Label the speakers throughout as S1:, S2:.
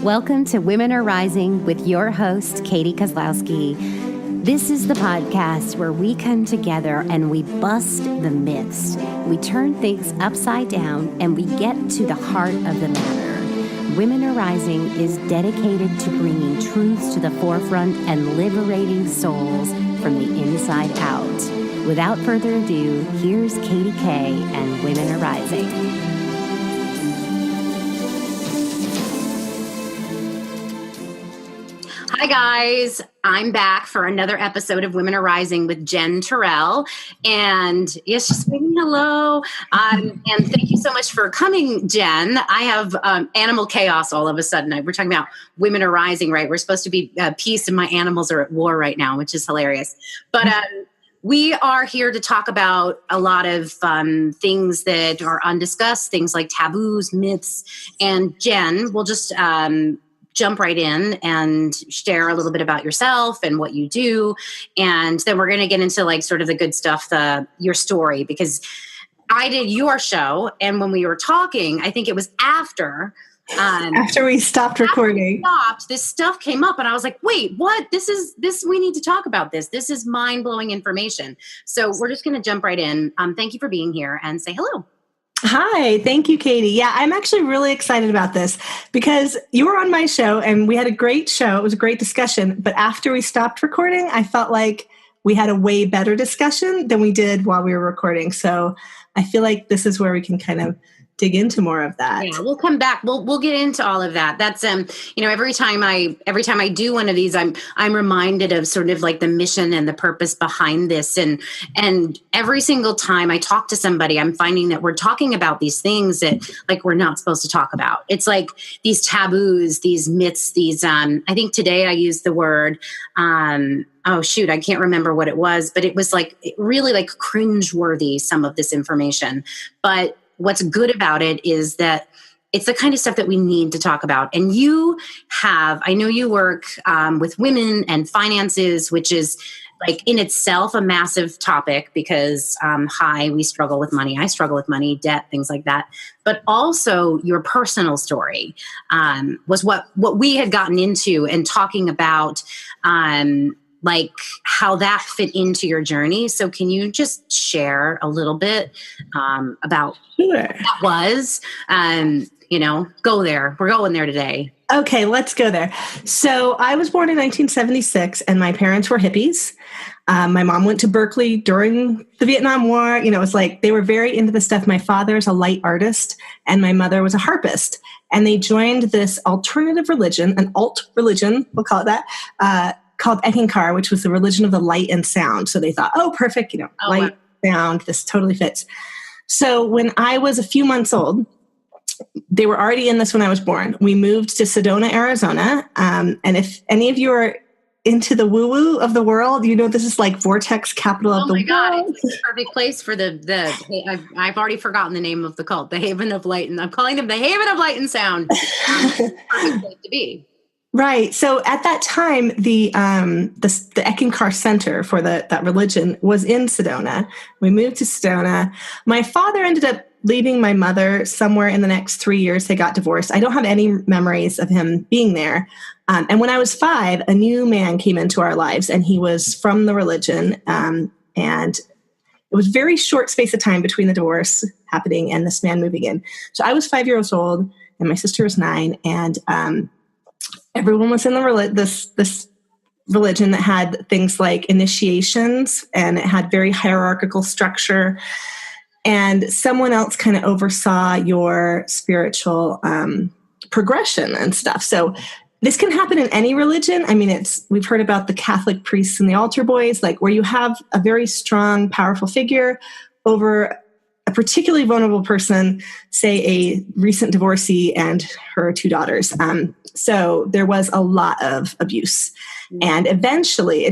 S1: Welcome to Women Are Rising with your host, Katie Kozlowski. This is the podcast where we come together and we bust the myths. We turn things upside down and we get to the heart of the matter. Women Are Rising is dedicated to bringing truths to the forefront and liberating souls from the inside out. Without further ado, here's Katie K and Women Are Rising. Hi, guys. I'm back for another episode of Women Are Rising with Jen Turrell. And yes, just saying hello. And thank you so much for coming, Jen. I have animal chaos all of a sudden. We're talking about Women Are Rising, right? We're supposed to be peace and my animals are at war right now, which is hilarious. But we are here to talk about a lot of things that are undiscussed, things like taboos, myths. And Jen, we'll just jump right in and share a little bit about yourself and what you do. And then we're going to get into like sort of the good stuff, your story, because I did your show. And when we were talking, I think it was after
S2: we stopped recording,
S1: this stuff came up and I was like, wait, what? We need to talk about this. This is mind blowing information. So we're just going to jump right in. Thank you for being here and say hello.
S2: Hi, thank you, Katie. Yeah, I'm actually really excited about this because you were on my show and we had a great show. It was a great discussion. But after we stopped recording, I felt like we had a way better discussion than we did while we were recording. So I feel like this is where we can kind of dig into more of that.
S1: Yeah, we'll come back. We'll get into all of that. That's every time I do one of these, I'm reminded of sort of like the mission and the purpose behind this. And every single time I talk to somebody, I'm finding that we're talking about these things that like we're not supposed to talk about. It's like these taboos, these myths, these I think today I used the word oh shoot, I can't remember what it was, but it was like really like cringeworthy, some of this information. But what's good about it is that it's the kind of stuff that we need to talk about. And I know you work with women and finances, which is like in itself a massive topic because, we struggle with money. I struggle with money, debt, things like that. But also your personal story was what we had gotten into and talking about like how that fit into your journey. So can you just share a little bit about what that was? Go there. We're going there today.
S2: Okay, let's go there. So I was born in 1976 and my parents were hippies. My mom went to Berkeley during the Vietnam War. It was like they were very into the stuff. My father's a light artist and my mother was a harpist. And they joined this alternative religion, an alt religion, we'll call it that, called Eckankar, which was the religion of the light and sound. So they thought, oh, perfect, light, sound, this totally fits. So when I was a few months old, they were already in this when I was born. We moved to Sedona, Arizona. And if any of you are into the woo-woo of the world, this is like vortex capital of the world. Oh my God,
S1: it's the perfect place for I've already forgotten the name of the cult, the Haven of Light, and I'm calling them the Haven of Light and Sound. Perfect place to be.
S2: Right. So at that time, the Eckankar Center for that religion was in Sedona. We moved to Sedona. My father ended up leaving my mother somewhere in the next 3 years. They got divorced. I don't have any memories of him being there. And when I was 5, a new man came into our lives, and he was from the religion. And it was a very short space of time between the divorce happening and this man moving in. So I was 5 years old, and my sister was 9, and everyone was in this religion that had things like initiations, and it had very hierarchical structure. And someone else kind of oversaw your spiritual progression and stuff. So this can happen in any religion. I mean, we've heard about the Catholic priests and the altar boys, like where you have a very strong, powerful figure over a particularly vulnerable person, say a recent divorcee and her 2 daughters. So there was a lot of abuse. And eventually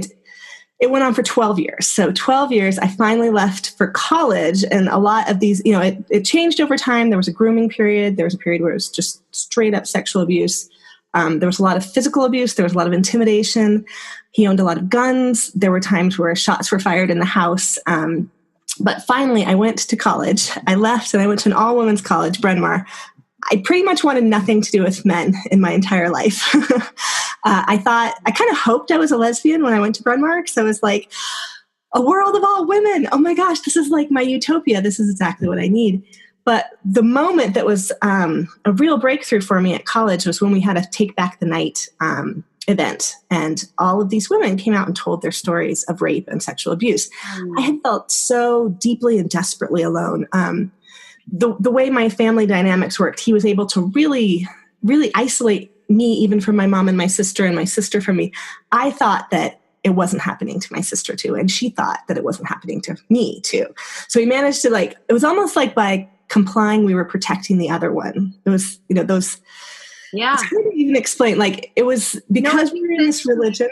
S2: it went on for 12 years. So 12 years, I finally left for college. And a lot of these, it changed over time. There was a grooming period. There was a period where it was just straight up sexual abuse. There was a lot of physical abuse. There was a lot of intimidation. He owned a lot of guns. There were times where shots were fired in the house. But finally, I went to college. I left and I went to an all-women's college, Bryn Mawr. I pretty much wanted nothing to do with men in my entire life. I kind of hoped I was a lesbian when I went to Bryn Mawr. So I was like, a world of all women. Oh my gosh, this is like my utopia. This is exactly what I need. But the moment that was a real breakthrough for me at college was when we had a Take Back the Night event. And all of these women came out and told their stories of rape and sexual abuse. I had felt so deeply and desperately alone. The way my family dynamics worked, he was able to really, really isolate me even from my mom and my sister from me. I thought that it wasn't happening to my sister too. And she thought that it wasn't happening to me too. So he managed to it was almost like by complying, we were protecting the other one. It was, those, it's hard to even explain. It was because we were in this religion.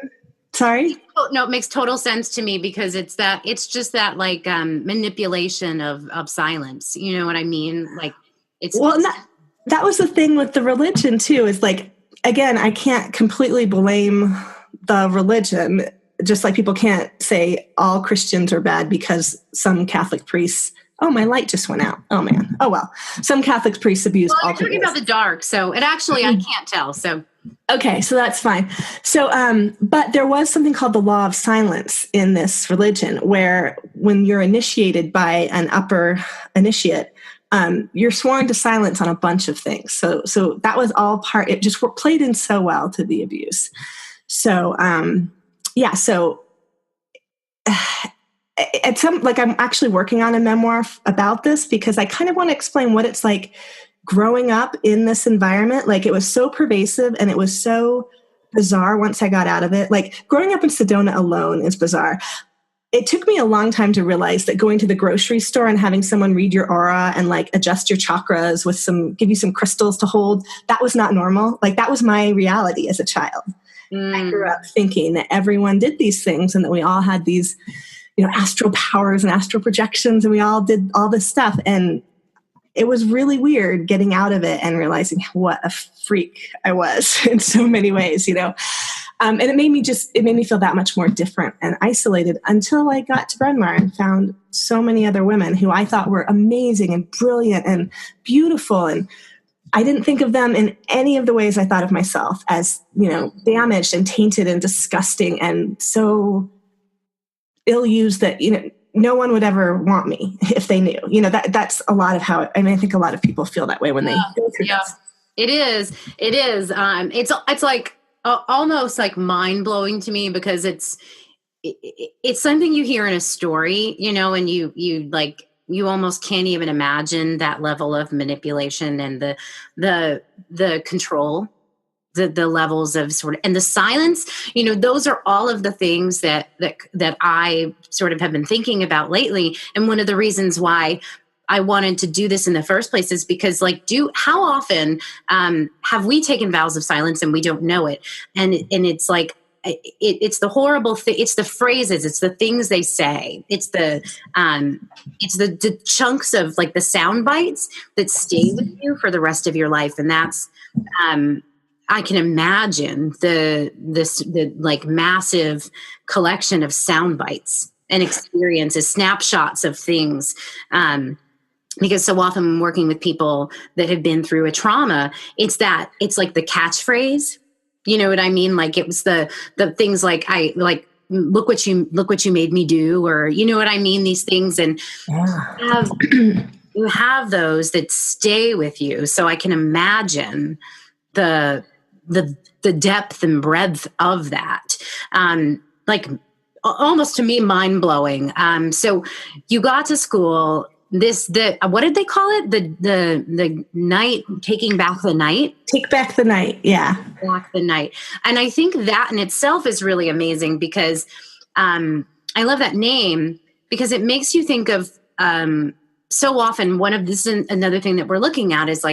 S2: Sorry?
S1: No, it makes total sense to me because it's just that manipulation of silence. You know what I mean?
S2: That was the thing with the religion too, is again, I can't completely blame the religion, just like people can't say all Christians are bad because some Catholic priests, oh, my light just went out. Oh man. Oh, well, some Catholic priests abuse all.
S1: You're talking about the dark. So it actually, I can't tell. So.
S2: Okay. So that's fine. So, but there was something called the law of silence in this religion where when you're initiated by an upper initiate, you're sworn to silence on a bunch of things. So that was all part, it just played in so well to the abuse. So, so I'm actually working on a memoir about this because I kind of want to explain what it's like growing up in this environment. It was so pervasive and it was so bizarre once I got out of it. Growing up in Sedona alone is bizarre. It took me a long time to realize that going to the grocery store and having someone read your aura and adjust your chakras with give you some crystals to hold, that was not normal. That was my reality as a child. I grew up thinking that everyone did these things and that we all had these, astral powers and astral projections and we all did all this stuff. And it was really weird getting out of it and realizing what a freak I was in so many ways, and it made me feel that much more different and isolated until I got to Bryn Mawr and found so many other women who I thought were amazing and brilliant and beautiful. And I didn't think of them in any of the ways I thought of myself as, damaged and tainted and disgusting and so ill-used that, no one would ever want me if they knew. That's a lot of how, I think a lot of people feel that way when they go through this.
S1: It is. It's almost mind-blowing to me because it's something you hear in a story, and you almost can't even imagine that level of manipulation and the control, the levels of and the silence, those are all of the things that I sort of have been thinking about lately. And one of the reasons why I wanted to do this in the first place is because how often have we taken vows of silence and we don't know it? And it's it's the horrible thing. It's the phrases. It's the things they say. It's the chunks of the sound bites that stay with you for the rest of your life. And that's, I can imagine the massive collection of sound bites and experiences, snapshots of things. Because so often when working with people that have been through a trauma, it's like the catchphrase. You know what I mean? It was the things look what you made me do, or you know what I mean? These things, and you have those that stay with you. So I can imagine the depth and breadth of that. Almost to me, mind blowing. So you got to school. What did they call it? The night, taking back the night?
S2: Take back the night. Yeah.
S1: Back the night. And I think that in itself is really amazing because I love that name because it makes you think of so often this is another thing that we're looking at is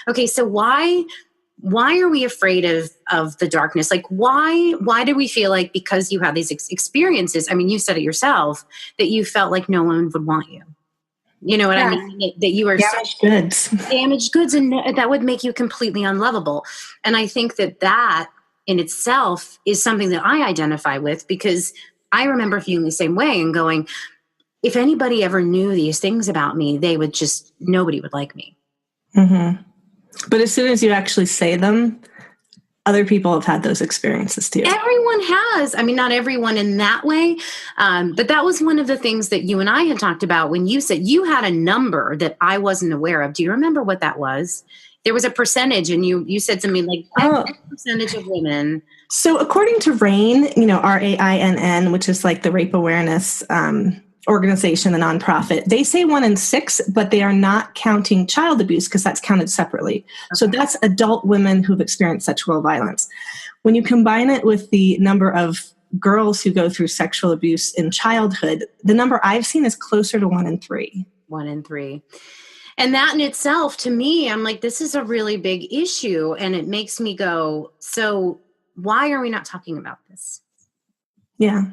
S1: okay, so why are we afraid of the darkness? Why do we feel because you have these experiences? I mean, you said it yourself that you felt like no one would want you. You know what I mean? That you are damaged goods, and that would make you completely unlovable. And I think that in itself is something that I identify with because I remember feeling the same way and going, if anybody ever knew these things about me, nobody would like me.
S2: Mm-hmm. But as soon as you actually say them, other people have had those experiences too.
S1: Everyone has. I mean, not everyone in that way. But that was one of the things that you and I had talked about when you said you had a number that I wasn't aware of. Do you remember what that was? There was a percentage, and you said something like X percentage of women.
S2: So according to RAINN, RAINN, which is like the rape awareness organization, the nonprofit, they say 1 in 6, but they are not counting child abuse because that's counted separately. Okay. So that's adult women who've experienced sexual violence. When you combine it with the number of girls who go through sexual abuse in childhood, the number I've seen is closer to 1 in 3.
S1: 1 in 3. And that in itself, to me, I'm like, this is a really big issue. And it makes me go, so why are we not talking about this?
S2: Yeah.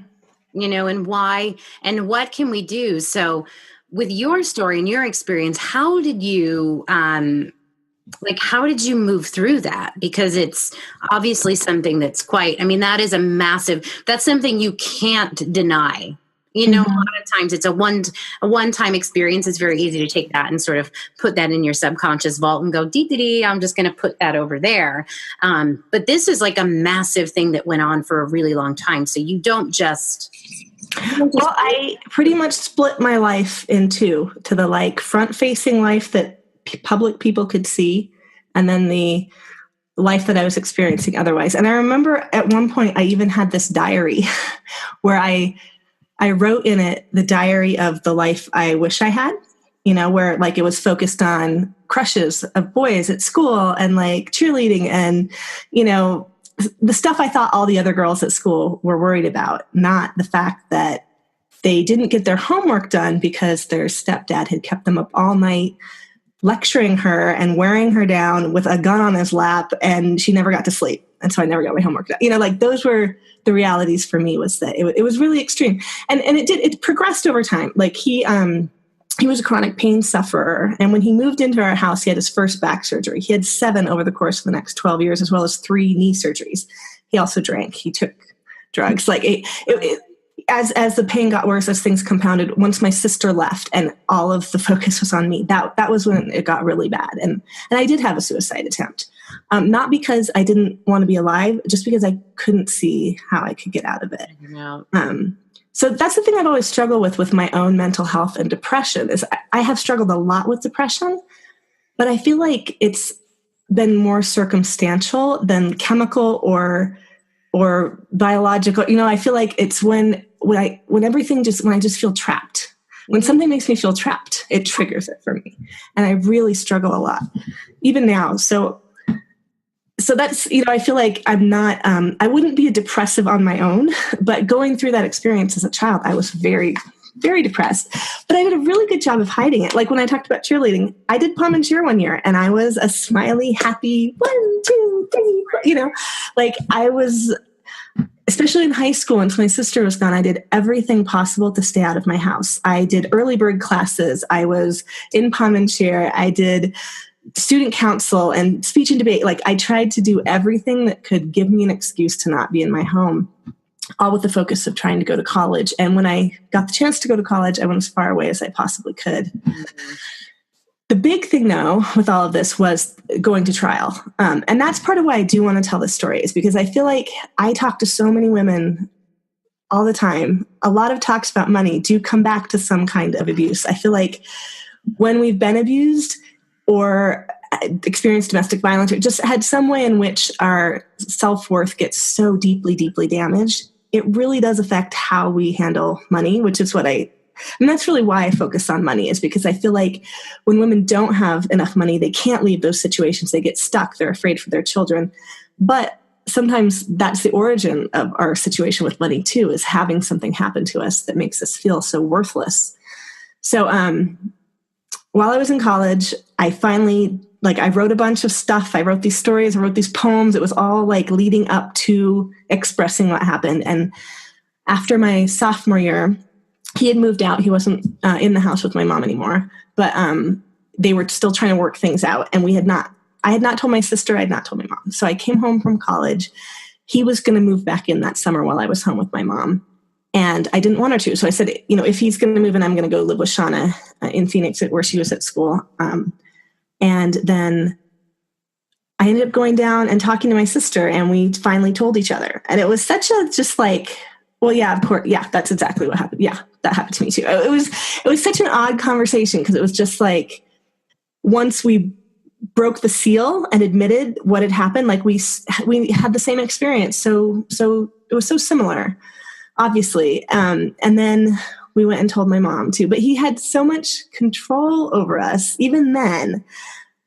S1: And why, and what can we do? So with your story and your experience, how did you, how did you move through that? Because it's obviously something that's that is that's something you can't deny. A lot of times it's a one-time experience. It's very easy to take that and sort of put that in your subconscious vault and go, I'm just going to put that over there. But this is like a massive thing that went on for a really long time. So you don't just... Well,
S2: I pretty much split my life in two, to the front-facing life that public people could see, and then the life that I was experiencing otherwise. And I remember at one point I even had this diary where I wrote in it the diary of the life I wish I had, where it was focused on crushes of boys at school and cheerleading and, the stuff I thought all the other girls at school were worried about, not the fact that they didn't get their homework done because their stepdad had kept them up all night lecturing her and wearing her down with a gun on his lap, and she never got to sleep. And so I never got my homework done. Those were the realities for me, was that it was really extreme. And it progressed over time. He was a chronic pain sufferer. And when he moved into our house, he had his first back surgery. He had 7 over the course of the next 12 years, as well as 3 knee surgeries. He also drank. He took drugs. As the pain got worse, as things compounded, once my sister left and all of the focus was on me, that was when it got really bad. And I did have a suicide attempt. Not because I didn't want to be alive, just because I couldn't see how I could get out of it.
S1: Yeah.
S2: So that's the thing I've always struggled with my own mental health and depression, is I have struggled a lot with depression, but I feel like it's been more circumstantial than chemical or biological. I feel like it's when I just feel trapped. When something makes me feel trapped, it triggers it for me. And I really struggle a lot, even now. So that's, I feel like I'm not, I wouldn't be a depressive on my own, but going through that experience as a child, I was very, very depressed. But I did a really good job of hiding it. When I talked about cheerleading, I did pom and cheer one year, and I was a smiley, happy 1, 2, 3, I was, especially in high school, once my sister was gone, I did everything possible to stay out of my house. I did early bird classes. I was in pom and cheer. I did student council and speech and debate. I tried to do everything that could give me an excuse to not be in my home, all with the focus of trying to go to college. And when I got the chance to go to college, I went as far away as I possibly could. Mm-hmm. The big thing, though, with all of this was going to trial. And that's part of why I do want to tell this story, is because I feel like I talk to so many women all the time. A lot of talks about money do come back to some kind of abuse. I feel like when we've been abused or experienced domestic violence, or just had some way in which our self-worth gets so deeply, deeply damaged, it really does affect how we handle money, which is and that's really why I focus on money, is because I feel like when women don't have enough money, they can't leave those situations. They get stuck. They're afraid for their children. But sometimes that's the origin of our situation with money too, is having something happen to us that makes us feel so worthless. So while I was in college, I finally, I wrote a bunch of stuff. I wrote these stories. I wrote these poems. It was all leading up to expressing what happened. And after my sophomore year, he had moved out. He wasn't in the house with my mom anymore, but they were still trying to work things out. And I had not told my sister. I had not told my mom. So I came home from college. He was going to move back in that summer while I was home with my mom. And I didn't want her to. So I said, if he's going to move in, I'm going to go live with Shauna in Phoenix, where she was at school. And then I ended up going down and talking to my sister, and we finally told each other. And it was such a just like, well, yeah, of course. Yeah, that's exactly what happened. Yeah, that happened to me too. It was such an odd conversation because it was just like, once we broke the seal and admitted what had happened, like we had the same experience. So it was so similar, obviously. And then we went and told my mom too, but he had so much control over us even then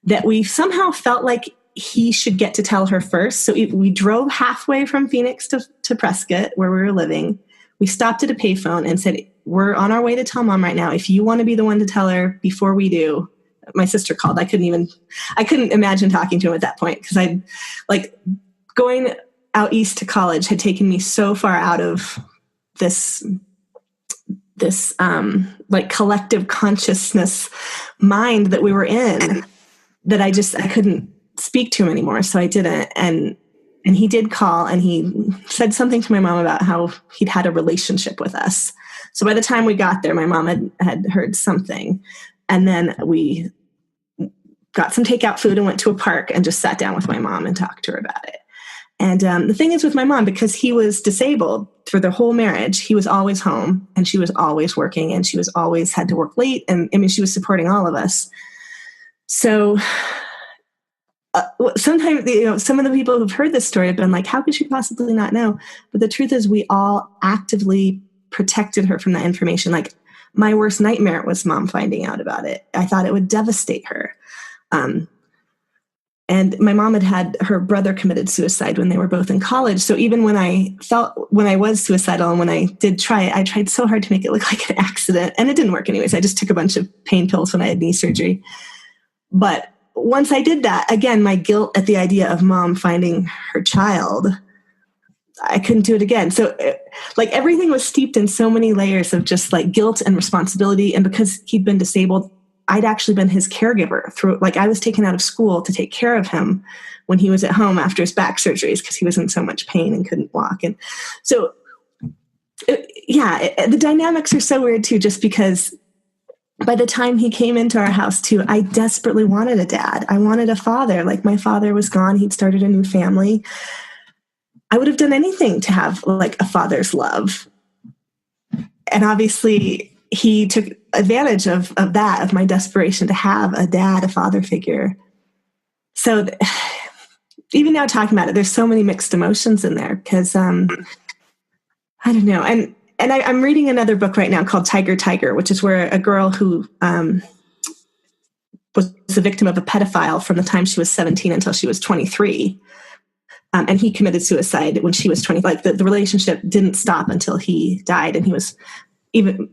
S2: that we somehow felt like he should get to tell her first. So we drove halfway from Phoenix to Prescott, where we were living. We stopped at a payphone and said, we're on our way to tell mom right now. If you want to be the one to tell her before we do. My sister called. I couldn't imagine talking to him at that point because I like going out east to college had taken me so far out of this like collective consciousness mind that we were in that I couldn't speak to him anymore. So I didn't. And he did call and he said something to my mom about how he'd had a relationship with us. So by the time we got there, my mom had heard something. And then we got some takeout food and went to a park and just sat down with my mom and talked to her about it. And the thing is with my mom, because he was disabled for the whole marriage, he was always home and she was always working and she was always had to work late. And I mean, she was supporting all of us. So sometimes, some of the people who've heard this story have been like, how could she possibly not know? But the truth is we all actively protected her from that information. Like, my worst nightmare was mom finding out about it. I thought it would devastate her. And my mom had her brother committed suicide when they were both in college. So even when I was suicidal and when I did try it, I tried so hard to make it look like an accident. And it didn't work anyways. I just took a bunch of pain pills when I had knee surgery. But once I did that, again, my guilt at the idea of mom finding her child, I couldn't do it again. So like everything was steeped in so many layers of just like guilt and responsibility. And because he'd been disabled, I'd actually been his caregiver through, like I was taken out of school to take care of him when he was at home after his back surgeries because he was in so much pain and couldn't walk. And so, the dynamics are so weird too, just because by the time he came into our house too, I desperately wanted a dad. I wanted a father. Like my father was gone. He'd started a new family. I would have done anything to have like a father's love. And obviously he took advantage of that, of my desperation to have a dad, a father figure. So even now talking about it, there's so many mixed emotions in there because I don't know. And I'm reading another book right now called Tiger, Tiger, which is where a girl who was the victim of a pedophile from the time she was 17 until she was 23. And he committed suicide when she was 20. Like the relationship didn't stop until he died. And he was even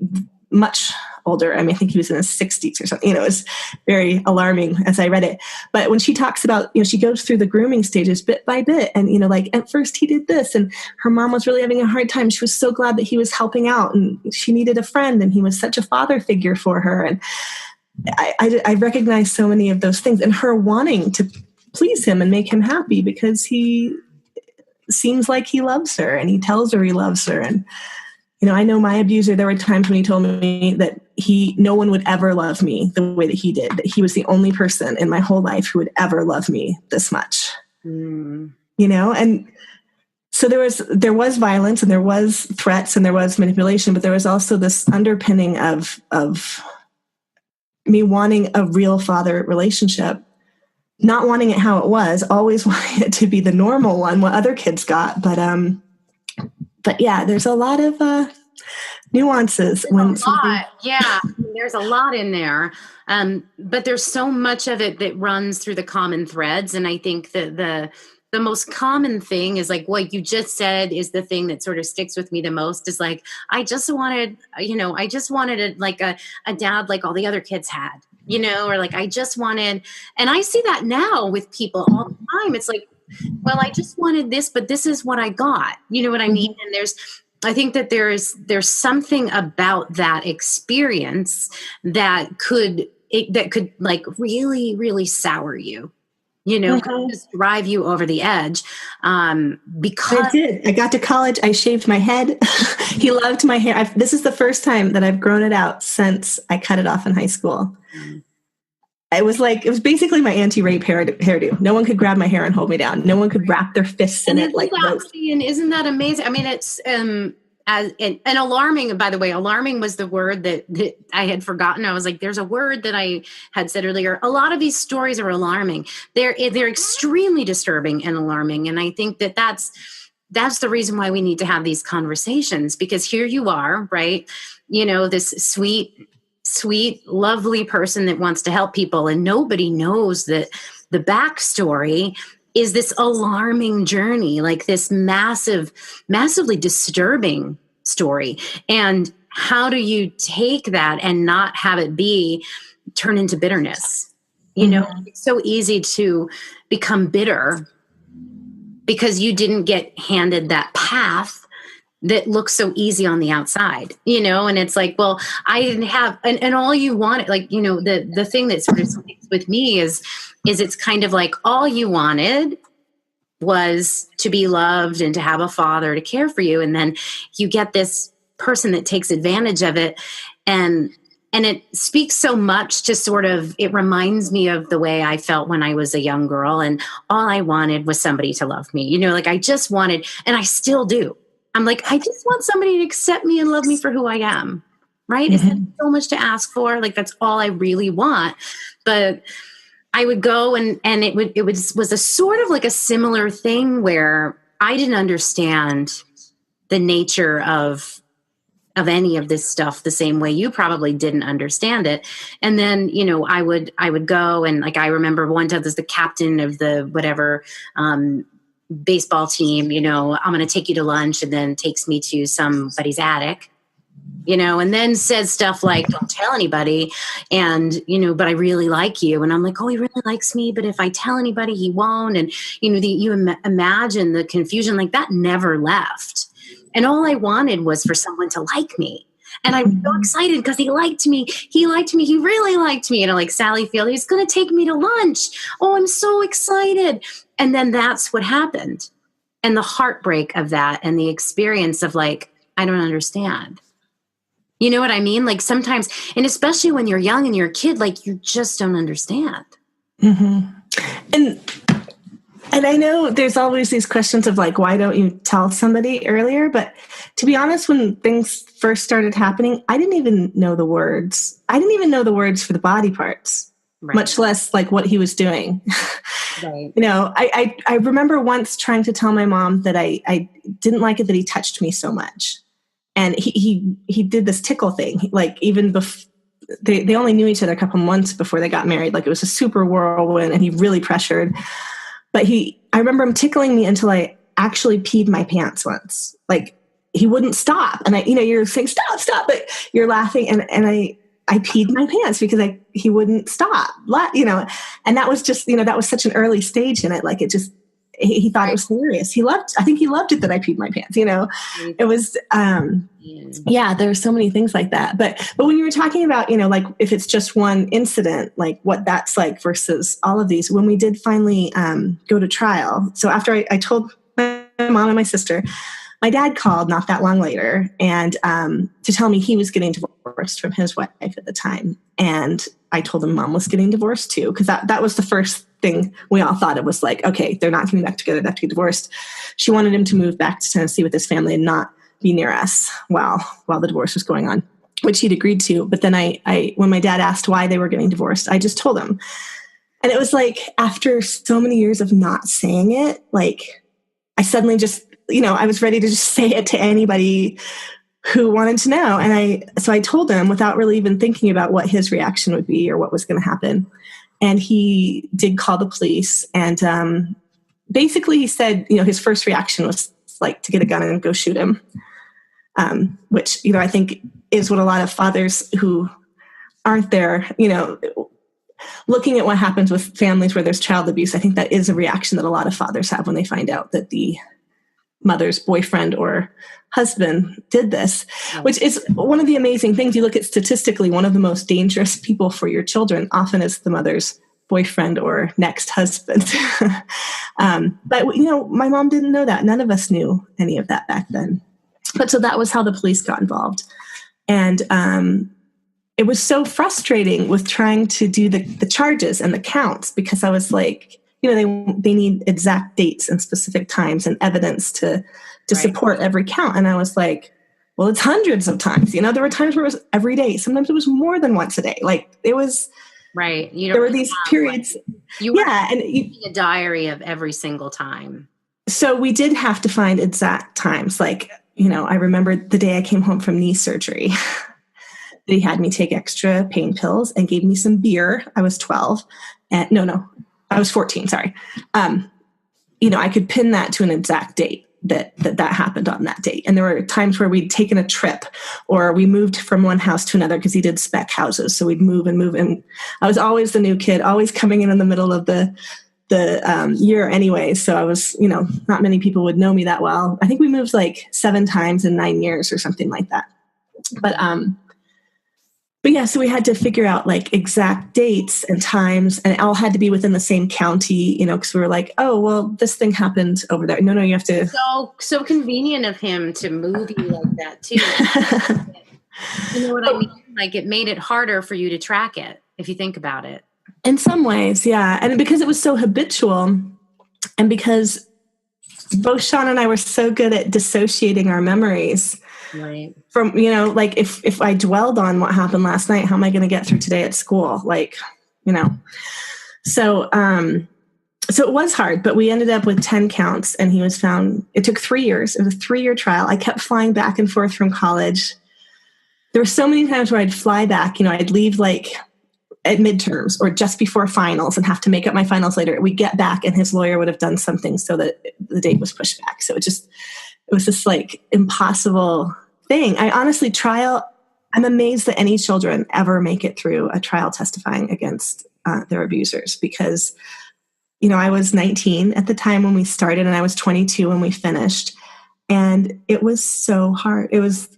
S2: much older. I mean, I think he was in his 60s or something. It was very alarming as I read it. But when she talks about, she goes through the grooming stages bit by bit. And, like at first he did this and her mom was really having a hard time. She was so glad that he was helping out and she needed a friend and he was such a father figure for her. And I recognize so many of those things and her wanting to please him and make him happy because he seems like he loves her and he tells her he loves her. And, I know my abuser, there were times when he told me that no one would ever love me the way that he did, that he was the only person in my whole life who would ever love me this much, and so there was violence and there was threats and there was manipulation, but there was also this underpinning of me wanting a real father relationship, not wanting it how it was, always wanting it to be the normal one, what other kids got. But yeah, there's a lot of nuances.
S1: There's a lot in there. But there's so much of it that runs through the common threads. And I think that the most common thing is like what you just said is the thing that sort of sticks with me the most is like, I just wanted a dad like all the other kids had, or like, I just wanted, and I see that now with people all the time. It's like, well, I just wanted this, but this is what I got. You know what I mean? And I think that there's something about that experience that could like really, really sour you, could just drive you over the edge. Because
S2: I did. I got to college. I shaved my head. He loved my hair. This is the first time that I've grown it out since I cut it off in high school. it was basically my anti-rape hairdo. No one could grab my hair and hold me down. No one could wrap their fists in it like those.
S1: And isn't that amazing? I mean, it's and alarming, by the way. Alarming was the word that I had forgotten. I was like, there's a word that I had said earlier. A lot of these stories are alarming. They're extremely disturbing and alarming. And I think that's the reason why we need to have these conversations, because here you are, right? This sweet, lovely person that wants to help people, and nobody knows that the backstory is this alarming journey, like this massively disturbing story. And how do you take that and not have it turn into bitterness? It's so easy to become bitter because you didn't get handed that path that looks so easy on the outside, and it's like, well, I didn't have, and all you wanted, like, the thing that sort of sticks with me is it's kind of like all you wanted was to be loved and to have a father to care for you. And then you get this person that takes advantage of it. And it speaks so much to sort of, it reminds me of the way I felt when I was a young girl, and all I wanted was somebody to love me, like I just wanted, and I still do. I'm like, I just want somebody to accept me and love me for who I am. Right. Mm-hmm. Isn't so much to ask for? Like, that's all I really want. But I would go and it was a sort of like a similar thing where I didn't understand the nature of any of this stuff the same way you probably didn't understand it. And then, I would go, and like, I remember one time there's the captain of the whatever, baseball team, I'm going to take you to lunch, and then takes me to somebody's attic, and then says stuff like, don't tell anybody. And, but I really like you. And I'm like, oh, he really likes me. But if I tell anybody, he won't. And, you imagine the confusion, like that never left. And all I wanted was for someone to like me. And I was so excited because he liked me. He really liked me. Like Sally Field, he's going to take me to lunch. Oh, I'm so excited. And then that's what happened. And the heartbreak of that, and the experience of like, I don't understand. You know what I mean? Like sometimes, and especially when you're young and you're a kid, like you just don't understand.
S2: Mm-hmm. And I know there's always these questions of like, why don't you tell somebody earlier? But to be honest, when things first started happening, I didn't even know the words. I didn't even know the words for the body parts, right, much less like what he was doing. Right. I remember once trying to tell my mom that I didn't like it that he touched me so much. And he did this tickle thing, like even before they only knew each other a couple months before they got married. Like it was a super whirlwind, and he really pressured. But I remember him tickling me until I actually peed my pants once. Like he wouldn't stop. And you're saying, stop, but you're laughing. And I peed my pants because he wouldn't stop, and that was just, that was such an early stage in it. Like it just, he thought it was hilarious. I think he loved it that I peed my pants, it was, there were so many things like that. But when you were talking about, like if it's just one incident, like what that's like versus all of these, when we did finally go to trial. So after I told my mom and my sister, my dad called not that long later and to tell me he was getting divorced from his wife at the time. And I told him mom was getting divorced too, because that was the first thing we all thought. It was like, okay, they're not coming back together, they have to get divorced. She wanted him to move back to Tennessee with his family and not be near us while the divorce was going on, which he'd agreed to. But then I when my dad asked why they were getting divorced, I just told him. And it was like, after so many years of not saying it, like I suddenly just, I was ready to just say it to anybody who wanted to know. And so I told him without really even thinking about what his reaction would be or what was going to happen. And he did call the police. And basically he said, his first reaction was like to get a gun and go shoot him. Which, I think is what a lot of fathers who aren't there, looking at what happens with families where there's child abuse, I think that is a reaction that a lot of fathers have when they find out that the mother's boyfriend or husband did this, which is one of the amazing things. You look at statistically, one of the most dangerous people for your children often is the mother's boyfriend or next husband. But, my mom didn't know that. None of us knew any of that back then. But so that was how the police got involved. And it was so frustrating with trying to do the charges and the counts, because I was like, they need exact dates and specific times and evidence to support every count. And I was like, well, it's hundreds of times. There were times where it was every day. Sometimes it was more than once a day. Like, it was
S1: right.
S2: There were these periods.
S1: You were keeping a diary of every single time.
S2: So we did have to find exact times. Like, I remember the day I came home from knee surgery. He had me take extra pain pills and gave me some beer. I was 12. And no, I was 14. Sorry. I could pin that to an exact date that happened on that date. And there were times where we'd taken a trip, or we moved from one house to another, because he did spec houses. So we'd move. And I was always the new kid, always coming in the middle of the year anyway. So I was, not many people would know me that well. I think we moved like 7 times in 9 years or something like that. But yeah, so we had to figure out like exact dates and times, and it all had to be within the same county, because we were like, oh, well, this thing happened over there. No, you have to.
S1: So convenient of him to move you like that too. You know what I mean? Like, it made it harder for you to track it, if you think about it.
S2: In some ways, yeah. And because it was so habitual, and because both Sean and I were so good at dissociating our memories.
S1: Right.
S2: From, like if I dwelled on what happened last night, how am I going to get through today at school? Like, so it was hard, but we ended up with 10 counts, and he was found. It took 3 years. It was a 3-year trial. I kept flying back and forth from college. There were so many times where I'd fly back, I'd leave like at midterms or just before finals and have to make up my finals later. We'd get back and his lawyer would have done something so that the date was pushed back. So it was this like impossible thing. I honestly I'm amazed that any children ever make it through a trial testifying against their abusers, because, I was 19 at the time when we started, and I was 22 when we finished. And it was so hard. It was,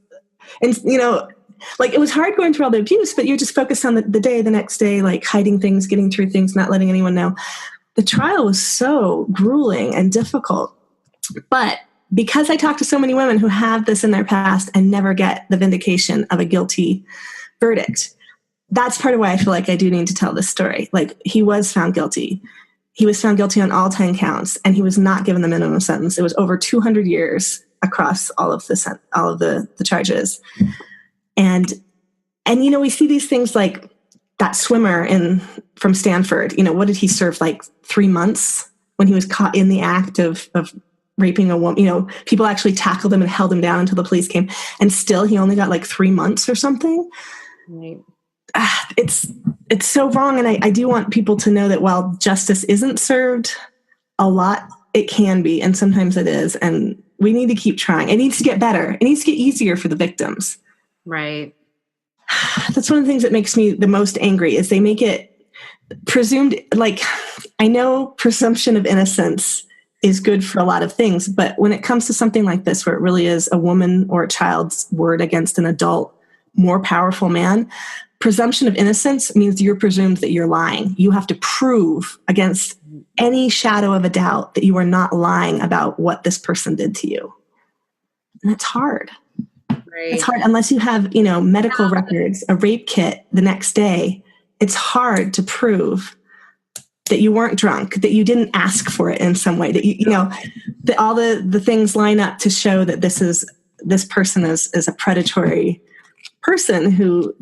S2: and it was hard going through all the abuse, but you're just focused on the day, the next day, like hiding things, getting through things, not letting anyone know. The trial was so grueling and difficult. But because I talked to so many women who have this in their past and never get the vindication of a guilty verdict, that's part of why I feel like I do need to tell this story. Like, he was found guilty. He was found guilty on all 10 counts, and he was not given the minimum sentence. It was over 200 years across all of the charges. And we see these things like that swimmer from Stanford. What did he serve? Like 3 months when he was caught in the act of raping a woman. People actually tackled him and held him down until the police came, and still he only got like 3 months or something.
S1: Right.
S2: It's so wrong. And I do want people to know that while justice isn't served a lot, it can be, and sometimes it is. And we need to keep trying. It needs to get better. It needs to get easier for the victims.
S1: Right.
S2: That's one of the things that makes me the most angry, is they make it presumed. Like, I know presumption of innocence is good for a lot of things, but when it comes to something like this, where it really is a woman or a child's word against an adult, more powerful man, presumption of innocence means you're presumed that you're lying. You have to prove against any shadow of a doubt that you are not lying about what this person did to you. And it's hard. Right. It's hard unless you have, medical records, a rape kit the next day. It's hard to prove that you weren't drunk, that you didn't ask for it in some way, that that all the things line up to show that this person is a predatory person who.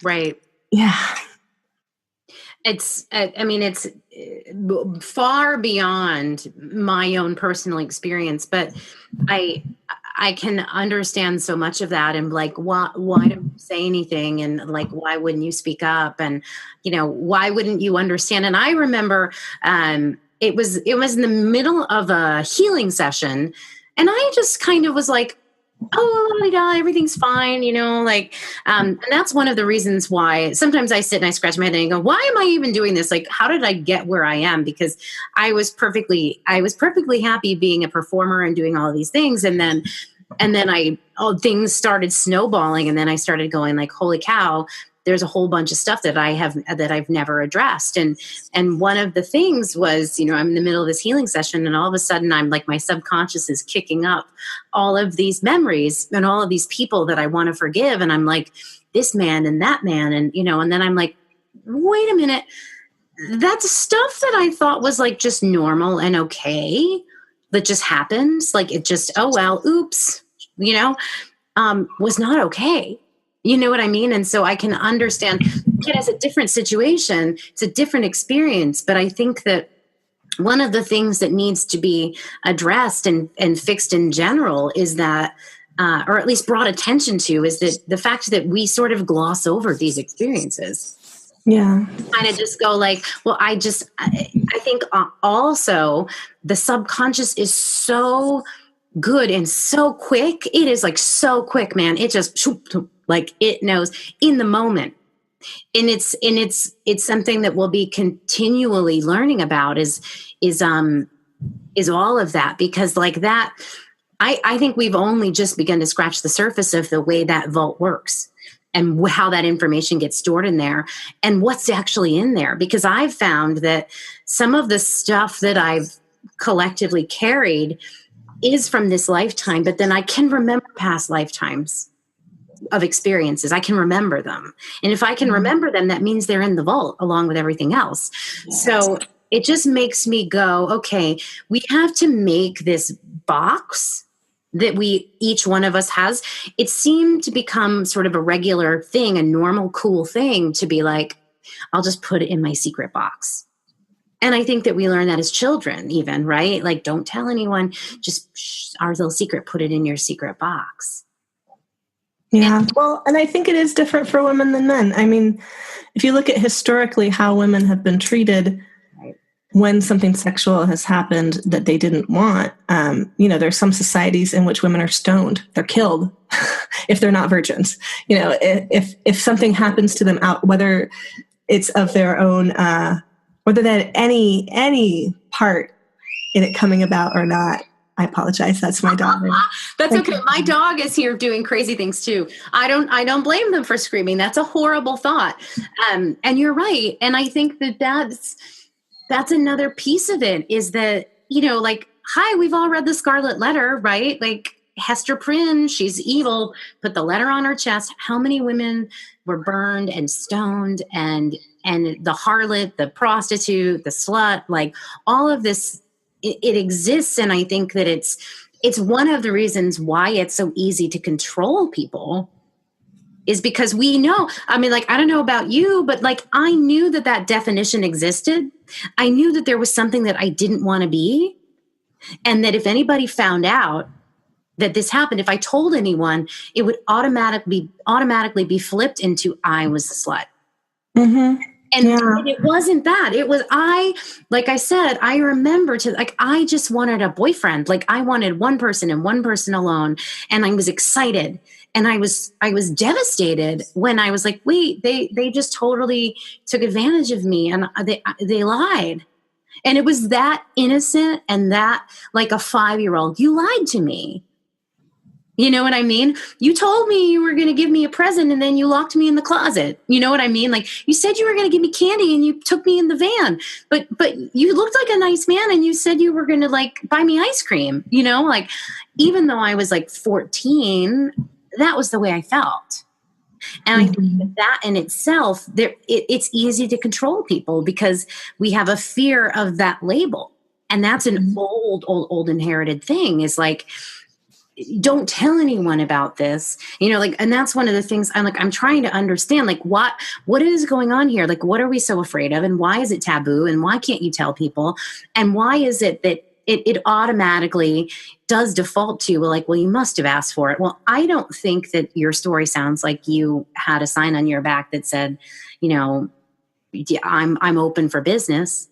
S1: Right.
S2: Yeah.
S1: It's far beyond my own personal experience, but I can understand so much of that, and like, why don't you say anything? And like, why wouldn't you speak up? And, why wouldn't you understand? And I remember, it was in the middle of a healing session, and I just kind of was like, oh, yeah, everything's fine, and that's one of the reasons why sometimes I sit and I scratch my head and I go, why am I even doing this? Like, how did I get where I am? Because I was perfectly happy being a performer and doing all of these things. And then things started snowballing, and then I started going like, holy cow, there's a whole bunch of stuff that I've never addressed. And one of the things was, I'm in the middle of this healing session, and all of a sudden I'm like, my subconscious is kicking up all of these memories and all of these people that I want to forgive. And I'm like, this man and that man. And, and then I'm like, wait a minute, that's stuff that I thought was like just normal and okay, that just happens. Like it just, oh, well, oops, was not okay. You know what I mean? And so I can understand it as a different situation. It's a different experience. But I think that one of the things that needs to be addressed and fixed in general is that, or at least brought attention to, is that the fact that we sort of gloss over these experiences.
S2: Yeah.
S1: Kind of just go like, well, I think also the subconscious is so good and so quick. It is like so quick, man. It just like it knows in the moment. And it's something that we'll be continually learning about is all of that, because like that, I think we've only just begun to scratch the surface of the way that vault works and how that information gets stored in there and what's actually in there. Because I've found that some of the stuff that I've collectively carried is from this lifetime, but then I can remember past lifetimes of experiences. I can remember them. And if I can remember them, that means they're in the vault along with everything else. Yes. So it just makes me go, okay, we have to make this box that each one of us has. It seemed to become sort of a regular thing, a normal, cool thing to be like, I'll just put it in my secret box. And I think that we learn that as children even, right? Like, don't tell anyone, just our little secret, put it in your secret box.
S2: Yeah. And I think it is different for women than men. I mean, if you look at historically how women have been treated when something sexual has happened that they didn't want, there's some societies in which women are stoned. They're killed if they're not virgins. If something happens to them out, whether it's of their own, whether they had any part in it coming about or not. I apologize. That's my dog.
S1: That's okay. My dog is here doing crazy things too. I don't blame them for screaming. That's a horrible thought. And you're right. And I think that's another piece of it is that, like, hi, we've all read the Scarlet Letter, right? Like Hester Prynne, she's evil, put the letter on her chest. How many women were burned and stoned and the harlot, the prostitute, the slut, like all of this, it exists. And I think that it's one of the reasons why it's so easy to control people is because we know, I mean, like, I don't know about you, but like, I knew that definition existed. I knew that there was something that I didn't want to be. And that if anybody found out that this happened, if I told anyone, it would automatically be flipped into I was the slut.
S2: Mm-hmm.
S1: And it wasn't that. It was like I said, I remember I just wanted a boyfriend. Like I wanted one person and one person alone. And I was excited. And I was devastated when I was like, wait, they just totally took advantage of me and they lied. And it was that innocent and that like a 5-year-old, you lied to me. You know what I mean? You told me you were going to give me a present and then you locked me in the closet. You know what I mean? Like you said you were going to give me candy and you took me in the van, but you looked like a nice man and you said you were going to like buy me ice cream, like even though I was like 14, that was the way I felt. And I think that in itself, it's easy to control people because we have a fear of that label. And that's an old inherited thing is like, don't tell anyone about this, and that's one of the things I'm trying to understand, like what is going on here? Like, what are we so afraid of? And why is it taboo? And why can't you tell people? And why is it that it automatically does default to, well, you must have asked for it. Well, I don't think that your story sounds like you had a sign on your back that said, I'm open for business.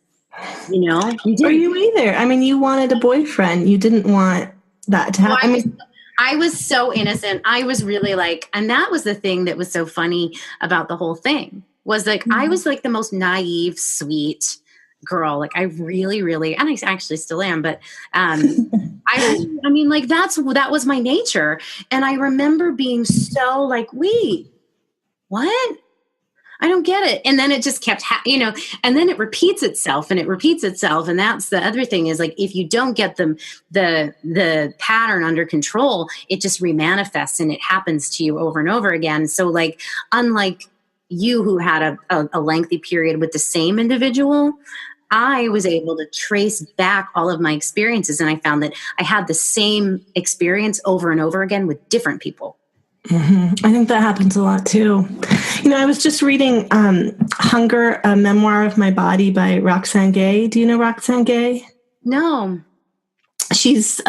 S1: You didn't.
S2: Or you either. I mean, you wanted a boyfriend. You didn't want that to happen.
S1: I was so innocent. I was really like, and that was the thing that was so funny about the whole thing was like, I was like the most naive, sweet girl. Like I really, really, and I actually still am, but I mean, like that was my nature. And I remember being so like, wait, what? I don't get it. And then it just kept, and then it repeats itself and it repeats itself. And that's the other thing is like, if you don't get the pattern under control, it just remanifests and it happens to you over and over again. So like, unlike you who had a lengthy period with the same individual, I was able to trace back all of my experiences. And I found that I had the same experience over and over again with different people.
S2: Mm-hmm. I think that happens a lot too. I was just reading Hunger, a Memoir of My Body by Roxane Gay. Do you know Roxane Gay?
S1: No.
S2: She's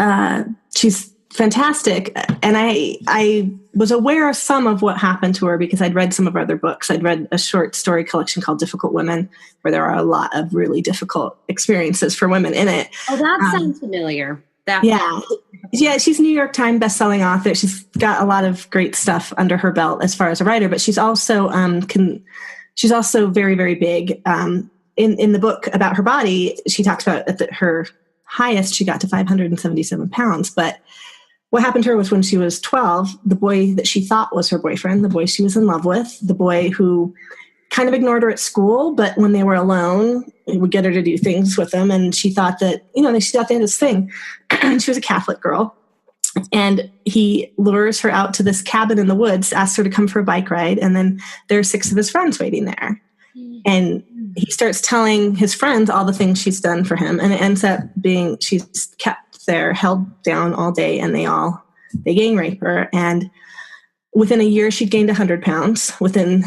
S2: fantastic. And I was aware of some of what happened to her because I'd read some of her other books. I'd read a short story collection called Difficult Women, where there are a lot of really difficult experiences for women in it.
S1: Oh, that sounds familiar.
S2: Yeah, she's a New York Times bestselling author. She's got a lot of great stuff under her belt as far as a writer, but she's also she's also very, very big. In the book about her body, she talks about at her highest, she got to 577 pounds. But what happened to her was when she was 12, the boy that she thought was her boyfriend, the boy she was in love with, the boy who kind of ignored her at school, but when they were alone, it would get her to do things with them. And she thought that, she thought they had this thing. She was a Catholic girl. And he lures her out to this cabin in the woods, asks her to come for a bike ride. And then there are 6 of his friends waiting there. And he starts telling his friends all the things she's done for him. And it ends up being she's kept there, held down all day, and they gang rape her. And within a year, she'd gained 100 pounds. Within,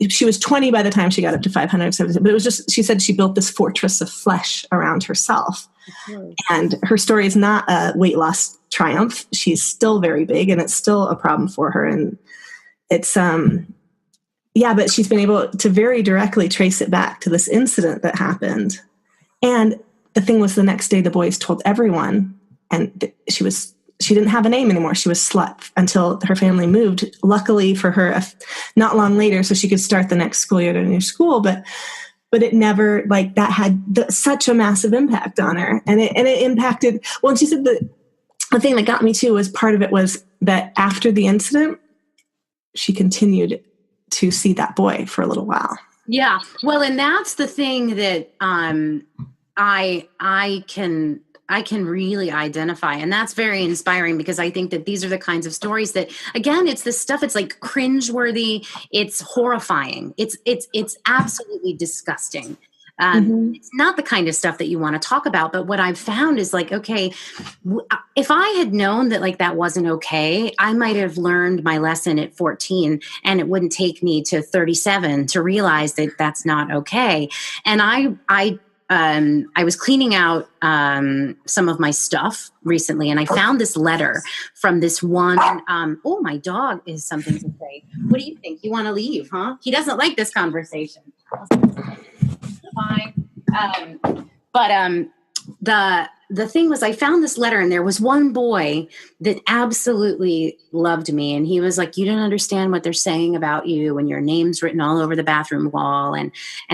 S2: she was 20 by the time she got up to 570. But it was just, she said she built this fortress of flesh around herself. Mm-hmm. And her story is not a weight loss triumph. She's still very big, and it's still a problem for her. And it's, but she's been able to very directly trace it back to this incident that happened. And the thing was, the next day, the boys told everyone, and she didn't have a name anymore. she was Slut until her family moved, luckily for her, not long later, so she could start the next school year at a new school. But it never, like, that had such a massive impact on her. And it impacted, well, and she said the thing that got me too was part of it was that after the incident, she continued to see that boy for a little while.
S1: Yeah. Well, and that's the thing that I can really identify. And that's very inspiring, because I think that these are the kinds of stories that, again, it's this stuff, it's like cringeworthy. It's horrifying. It's absolutely disgusting. It's not the kind of stuff that you want to talk about. But what I've found is like, okay, if I had known that like that wasn't okay, I might have learned my lesson at 14, and it wouldn't take me to 37 to realize that that's not okay. And I was cleaning out some of my stuff recently, and I found this letter from this one. My dog is something to say. What do you think? You want to leave, huh? He doesn't like this conversation. Fine. The thing was, I found this letter, and there was one boy that absolutely loved me. And he was like, you don't understand what they're saying about you, and your name's written all over the bathroom wall, and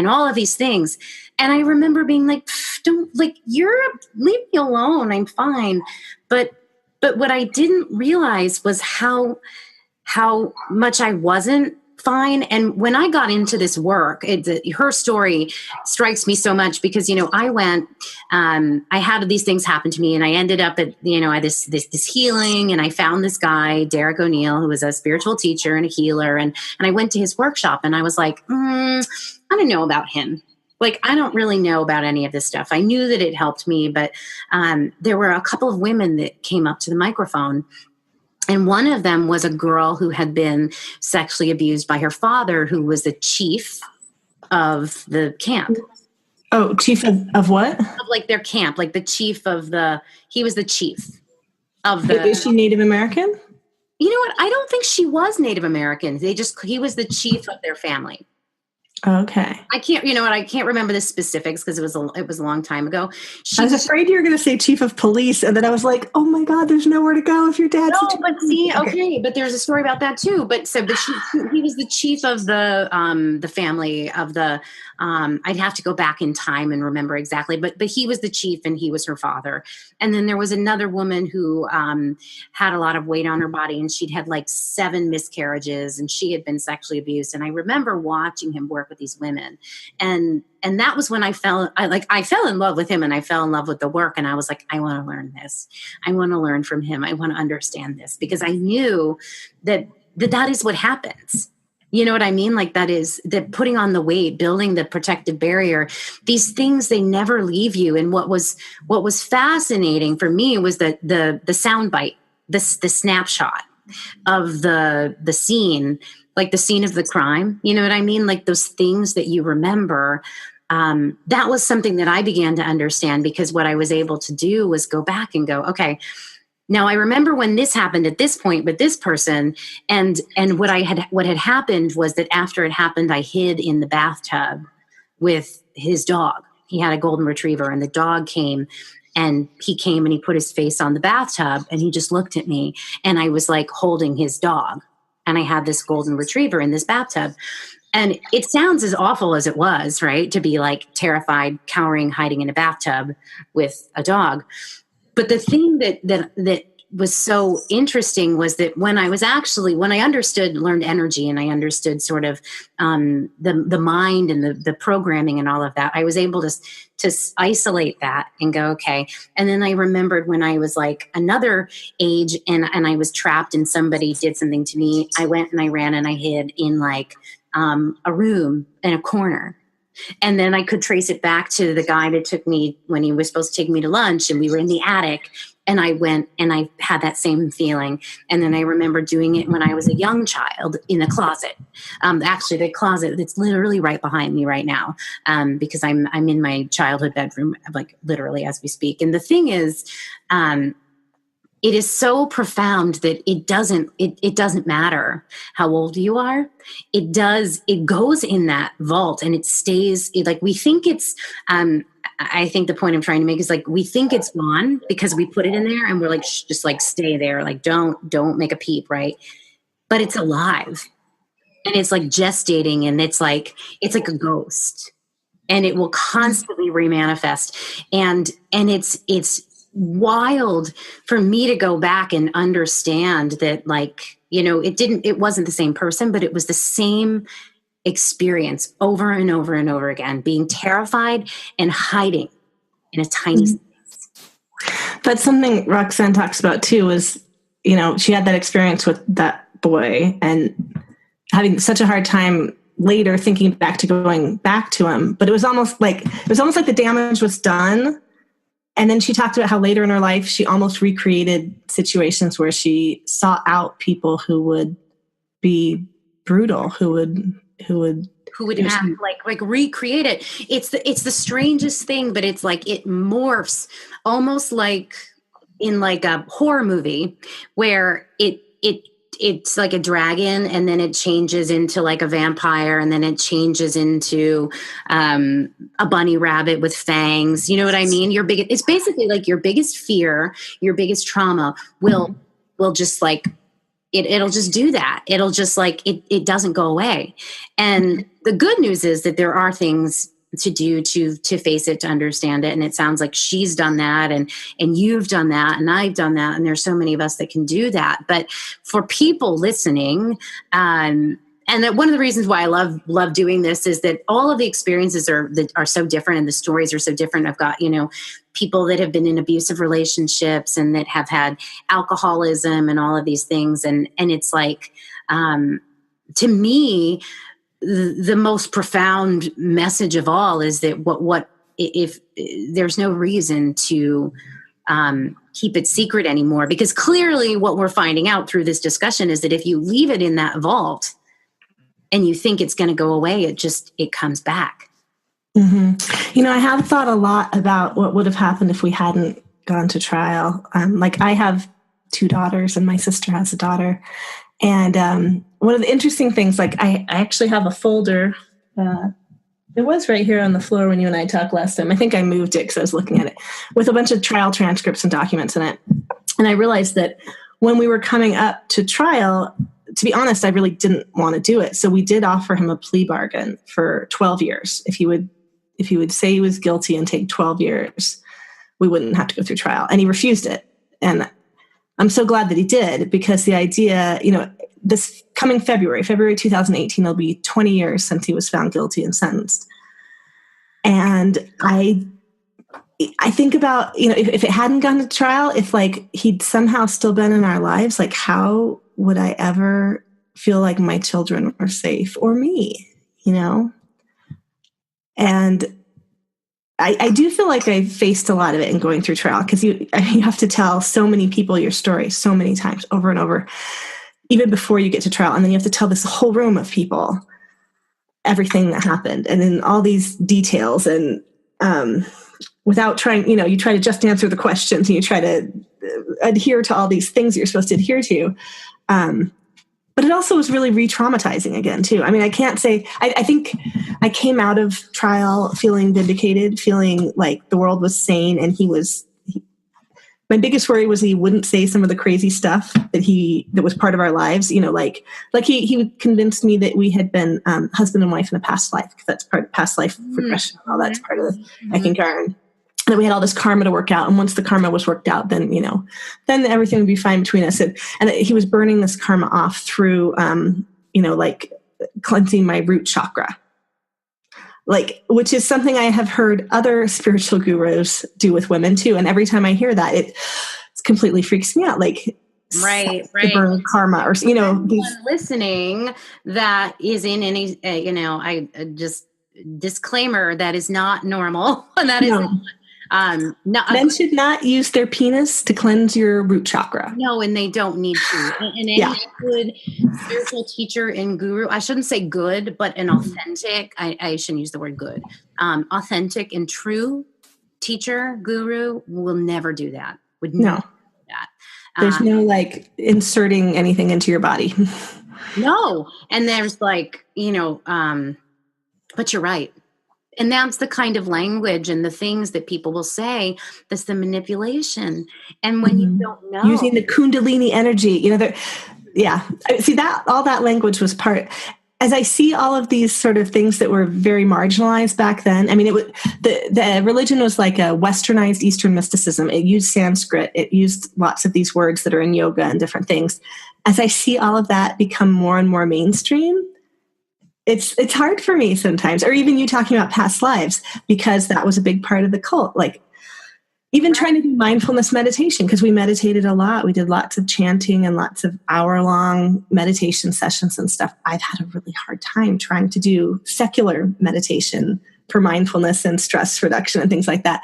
S1: all of these things. And I remember being like, leave me alone. I'm fine. But what I didn't realize was how much I wasn't fine. And when I got into this work, her story strikes me so much, because, I went, I had these things happen to me, and I ended up at, this healing, and I found this guy, Derek O'Neill, who was a spiritual teacher and a healer. And I went to his workshop, and I was like, I don't know about him. Like, I don't really know about any of this stuff. I knew that it helped me, but there were a couple of women that came up to the microphone. And one of them was a girl who had been sexually abused by her father, who was the chief of the camp.
S2: Oh, chief of what? Of
S1: like their camp, like the chief of he was the chief of the.
S2: Is she Native American?
S1: You know what? I don't think she was Native American. He was the chief of their family.
S2: Okay.
S1: I can't remember the specifics, because it was a long time ago.
S2: I was afraid you were going to say chief of police, and then I was like, oh my God, there's nowhere to go if your dad's
S1: no, but see, okay, but there's a story about that too. But he was the chief of the family of the I'd have to go back in time and remember exactly, but he was the chief and he was her father. And then there was another woman who had a lot of weight on her body, and she'd had like 7 miscarriages, and she had been sexually abused. And I remember watching him work with these women, and that was when I fell in love with him, and I fell in love with the work. And I was like, I want to learn this. I want to learn from him. I want to understand this, because I knew that is what happens. You know what I mean? Like that is that putting on the weight, building the protective barrier, these things, they never leave you. And what was fascinating for me was the sound bite, the snapshot of the scene, like the scene of the crime. You know what I mean? Like those things that you remember. That was something that I began to understand, because what I was able to do was go back and go, okay, now I remember when this happened at this point with this person, and what had happened was that after it happened, I hid in the bathtub with his dog. He had a golden retriever, and the dog came, and he put his face on the bathtub, and he just looked at me, and I was like holding his dog, and I had this golden retriever in this bathtub. And it sounds as awful as it was, right? To be like terrified, cowering, hiding in a bathtub with a dog. But the thing that was so interesting was that when I learned energy, and I understood sort of the mind and the programming and all of that, I was able to isolate that and go, okay. And then I remembered when I was like another age and I was trapped and somebody did something to me, I went and I ran and I hid in like a room in a corner. And then I could trace it back to the guy that took me when he was supposed to take me to lunch, and we were in the attic, and I went and I had that same feeling. And then I remember doing it when I was a young child in a closet. Actually, the closet that's literally right behind me right now, because I'm in my childhood bedroom, like literally as we speak. And the thing is, it is so profound that it doesn't matter how old you are. It goes in that vault, and it stays like we think it's, I think the point I'm trying to make is like, we think it's gone because we put it in there and we're like, just like stay there. Like, don't make a peep. Right. But it's alive, and it's like gestating, and it's like a ghost, and it will constantly remanifest. And it's wild for me to go back and understand that, like, you know, it wasn't the same person, but it was the same experience over and over and over again, being terrified and hiding in a tiny space.
S2: That's something Roxanne talks about too, is, you know, she had that experience with that boy and having such a hard time later thinking back to going back to him. But it was almost like the damage was done. And then she talked about how later in her life, she almost recreated situations where she sought out people who would be brutal, who would
S1: have like recreate it. It's the strangest thing, but it's like it morphs almost like in like a horror movie where it's like a dragon, and then it changes into like a vampire, and then it changes into a bunny rabbit with fangs. You know what I mean? It's basically like your biggest fear, your biggest trauma will just like it'll just do that. It'll just like it doesn't go away. And the good news is that there are things to do to face it, to understand it. And it sounds like she's done that, and you've done that, and I've done that, and there's so many of us that can do that. But for people listening, and that one of the reasons why I love doing this is that all of the experiences are so different, and the stories are so different. I've got, you know, people that have been in abusive relationships and that have had alcoholism and all of these things, and it's like, to me, the most profound message of all is that what if there's no reason to keep it secret anymore, because clearly what we're finding out through this discussion is that if you leave it in that vault and you think it's going to go away, it comes back.
S2: Mm-hmm. You know, I have thought a lot about what would have happened if we hadn't gone to trial. Like I have 2 daughters and my sister has a daughter. And one of the interesting things, like I actually have a folder. It was right here on the floor when you and I talked last time. I think I moved it because I was looking at it, with a bunch of trial transcripts and documents in it. And I realized that when we were coming up to trial, to be honest, I really didn't want to do it. So we did offer him a plea bargain for 12 years. If he would say he was guilty and take 12 years, we wouldn't have to go through trial. And he refused it. And I'm so glad that he did, because the idea, this coming February 2018, it'll be 20 years since he was found guilty and sentenced. And I think about, if it hadn't gone to trial, if like he'd somehow still been in our lives, like how would I ever feel like my children were safe, or me, And I do feel like I faced a lot of it in going through trial, because you have to tell so many people your story so many times over and over, even before you get to trial. And then you have to tell this whole room of people everything that happened, and in all these details, and without trying, you try to just answer the questions, and you try to adhere to all these things you're supposed to adhere to. But it also was really re-traumatizing again, too. I mean, I can't say, I think I came out of trial feeling vindicated, feeling like the world was sane, and my biggest worry was he wouldn't say some of the crazy stuff that was part of our lives, like he convinced me that we had been husband and wife in a past life, because that's part of past life regression, all that's part of the Eckankar. That we had all this karma to work out. And once the karma was worked out, then everything would be fine between us. And he was burning this karma off through, like cleansing my root chakra, which is something I have heard other spiritual gurus do with women too. And every time I hear that, it completely freaks me out. Like,
S1: right.
S2: burn karma, or,
S1: listening that is in any, I just disclaimer, that is not normal. And that is
S2: men should not use their penis to cleanse your root chakra.
S1: No, and they don't need to. And any good spiritual teacher and guru, I shouldn't say good, but an authentic, I shouldn't use the word good, authentic and true teacher, guru will never do that. Would never do that.
S2: There's no inserting anything into your body.
S1: No. And there's but you're right. And that's the kind of language and the things that people will say. That's the manipulation. And when you don't know.
S2: Using the Kundalini energy, see that all that language was part. As I see all of these sort of things that were very marginalized back then, I mean, the religion was like a westernized Eastern mysticism. It used Sanskrit. It used lots of these words that are in yoga and different things. As I see all of that become more and more mainstream, it's hard for me sometimes, or even you talking about past lives, because that was a big part of the cult. Like even trying to do mindfulness meditation, because we meditated a lot. We did lots of chanting and lots of hour-long meditation sessions and stuff. I've had a really hard time trying to do secular meditation for mindfulness and stress reduction and things like that.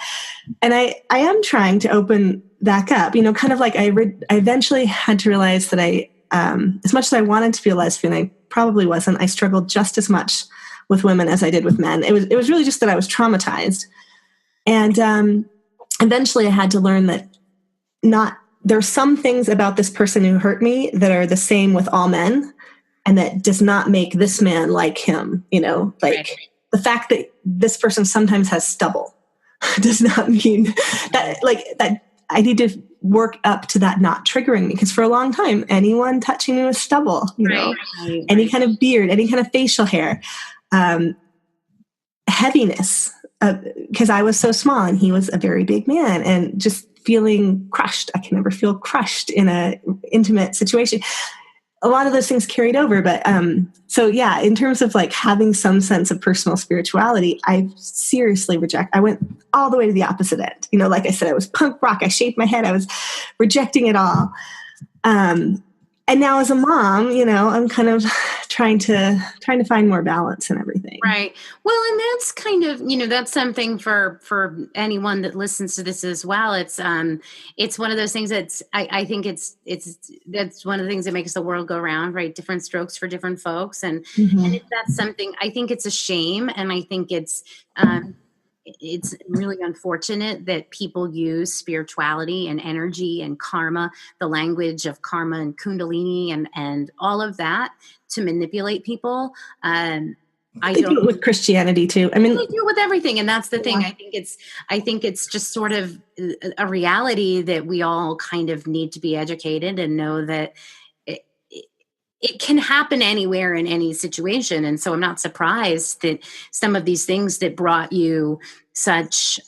S2: And I am trying to open back up, kind of like I eventually had to realize that as much as I wanted to be a lesbian, I probably wasn't. I struggled just as much with women as I did with men. It was really just that I was traumatized. And eventually I had to learn that there's some things about this person who hurt me that are the same with all men, and that does not make this man like him, the fact that this person sometimes has stubble does not mean that I need to work up to that not triggering me. Because for a long time, anyone touching me with stubble, any kind of beard, any kind of facial hair, heaviness, because I was so small and he was a very big man, and just feeling crushed. I can never feel crushed in an intimate situation. A lot of those things carried over. But so yeah, in terms of having some sense of personal spirituality, I seriously I went all the way to the opposite end. Like I said, I was punk rock. I shaved my head. I was rejecting it all. And now as a mom, I'm kind of trying to find more balance in everything.
S1: Right. Well, and that's kind of, that's something for anyone that listens to this as well. It's one of those things that's, I think that's one of the things that makes the world go round, right? Different strokes for different folks. And if that's something, I think it's a shame. And I think it's really unfortunate that people use spirituality and energy and karma, the language of karma and Kundalini and all of that to manipulate people. They
S2: do it with Christianity too. I mean,
S1: they do it with everything. And that's the thing. I think it's just sort of a reality that we all kind of need to be educated and know that it can happen anywhere in any situation. And so I'm not surprised that some of these things that brought you such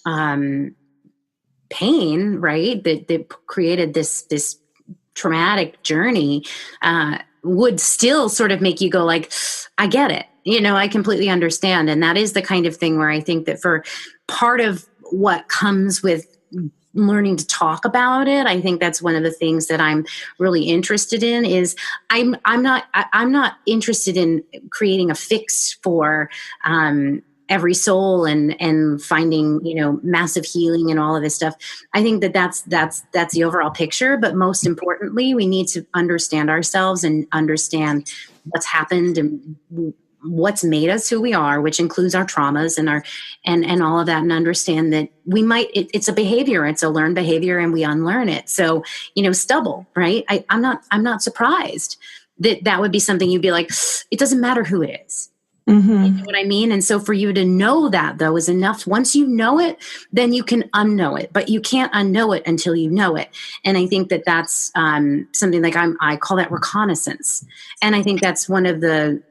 S1: pain, right, that created this traumatic journey, would still sort of make you go like, I get it. I completely understand. And that is the kind of thing where I think that for part of what comes with learning to talk about it, I think that's one of the things that I'm really interested in. Is I'm not interested in creating a fix for every soul and finding massive healing and all of this stuff. I think that's the overall picture. But most importantly, we need to understand ourselves and understand what's happened and what's made us who we are, which includes our traumas and and all of that, and understand that it's a behavior, it's a learned behavior, and we unlearn it. So, stubble, right? I'm not surprised that would be something you'd be like, it doesn't matter who it is.
S2: Mm-hmm.
S1: You know what I mean? And so for you to know that, though, is enough. Once you know it, then you can unknow it, but you can't unknow it until you know it. And I think that that's something like I call that reconnaissance. And I think that's one of the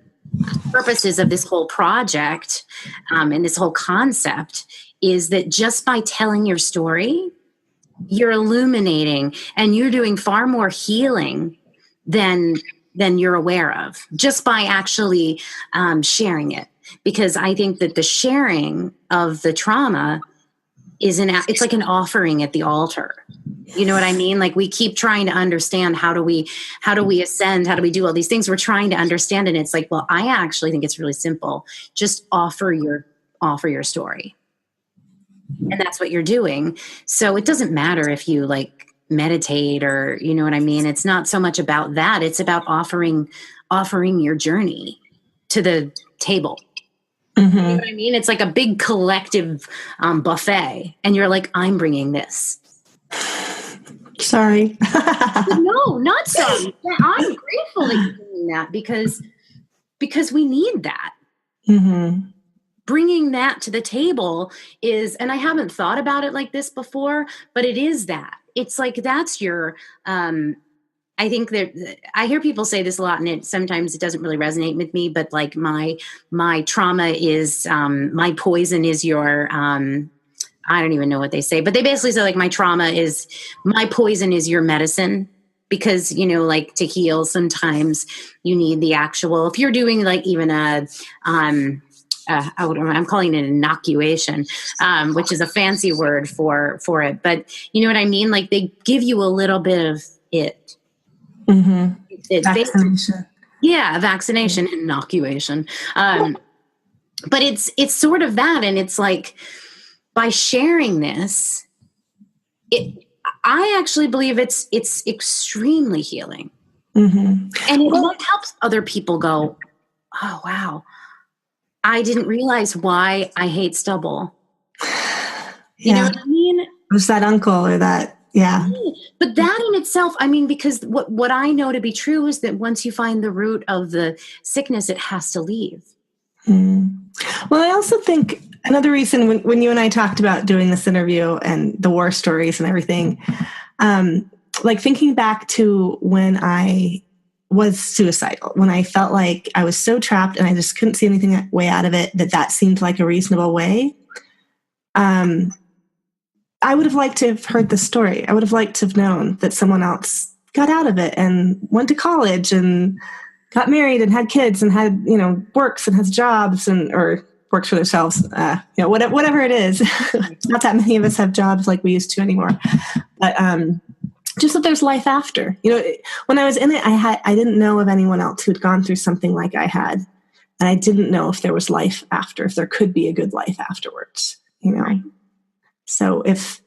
S1: purposes of this whole project and this whole concept, is that just by telling your story, you're illuminating and you're doing far more healing than you're aware of, just by actually sharing it. Because I think that the sharing of the trauma it's like an offering at the altar. You know what I mean? Like, we keep trying to understand how do we ascend? How do we do all these things? We're trying to understand. And it's like, well, I actually think it's really simple. Just offer your story. And that's what you're doing. So it doesn't matter if you like meditate or, you know what I mean? It's not so much about that. It's about offering your journey to the table.
S2: Mm-hmm.
S1: You know what I mean? It's like a big collective buffet. And you're like, I'm bringing this.
S2: Sorry.
S1: No, not sorry. I'm grateful that you're doing that because we need that.
S2: Mm-hmm.
S1: Bringing that to the table is, and I haven't thought about it like this before, but it is that. It's like, that's your, I think that I hear people say this a lot, and sometimes it doesn't really resonate with me, but like my trauma is, my poison is your, I don't even know what they say, but they basically say like my poison is your medicine, because, like to heal, sometimes you need the actual, if you're doing like even I'm calling it inoculation, which is a fancy word for it. But you know what I mean? Like, they give you a little bit of it.
S2: Mm-hmm.
S1: Vaccination. Yeah, vaccination, inoculation. But it's sort of that. And it's like, by sharing this, I actually believe it's extremely healing.
S2: Mm-hmm.
S1: And it helps other people go, oh, wow, I didn't realize why I hate stubble. You know what I mean?
S2: It was that uncle or that, yeah.
S1: But that in itself, I mean, because what I know to be true is that once you find the root of the sickness, it has to leave.
S2: Mm. Well, I also think another reason when you and I talked about doing this interview and the war stories and everything, like thinking back to when I was suicidal, when I felt like I was so trapped and I just couldn't see anything way out of it, that seemed like a reasonable way. I would have liked to have heard the story. I would have liked to have known that someone else got out of it and went to college and got married and had kids and had, works and has jobs or works for themselves, whatever it is. Not that many of us have jobs like we used to anymore, but just that there's life after. When I was in it, I didn't know of anyone else who'd gone through something like I had, and I didn't know if there was life after, if there could be a good life afterwards. Right. So if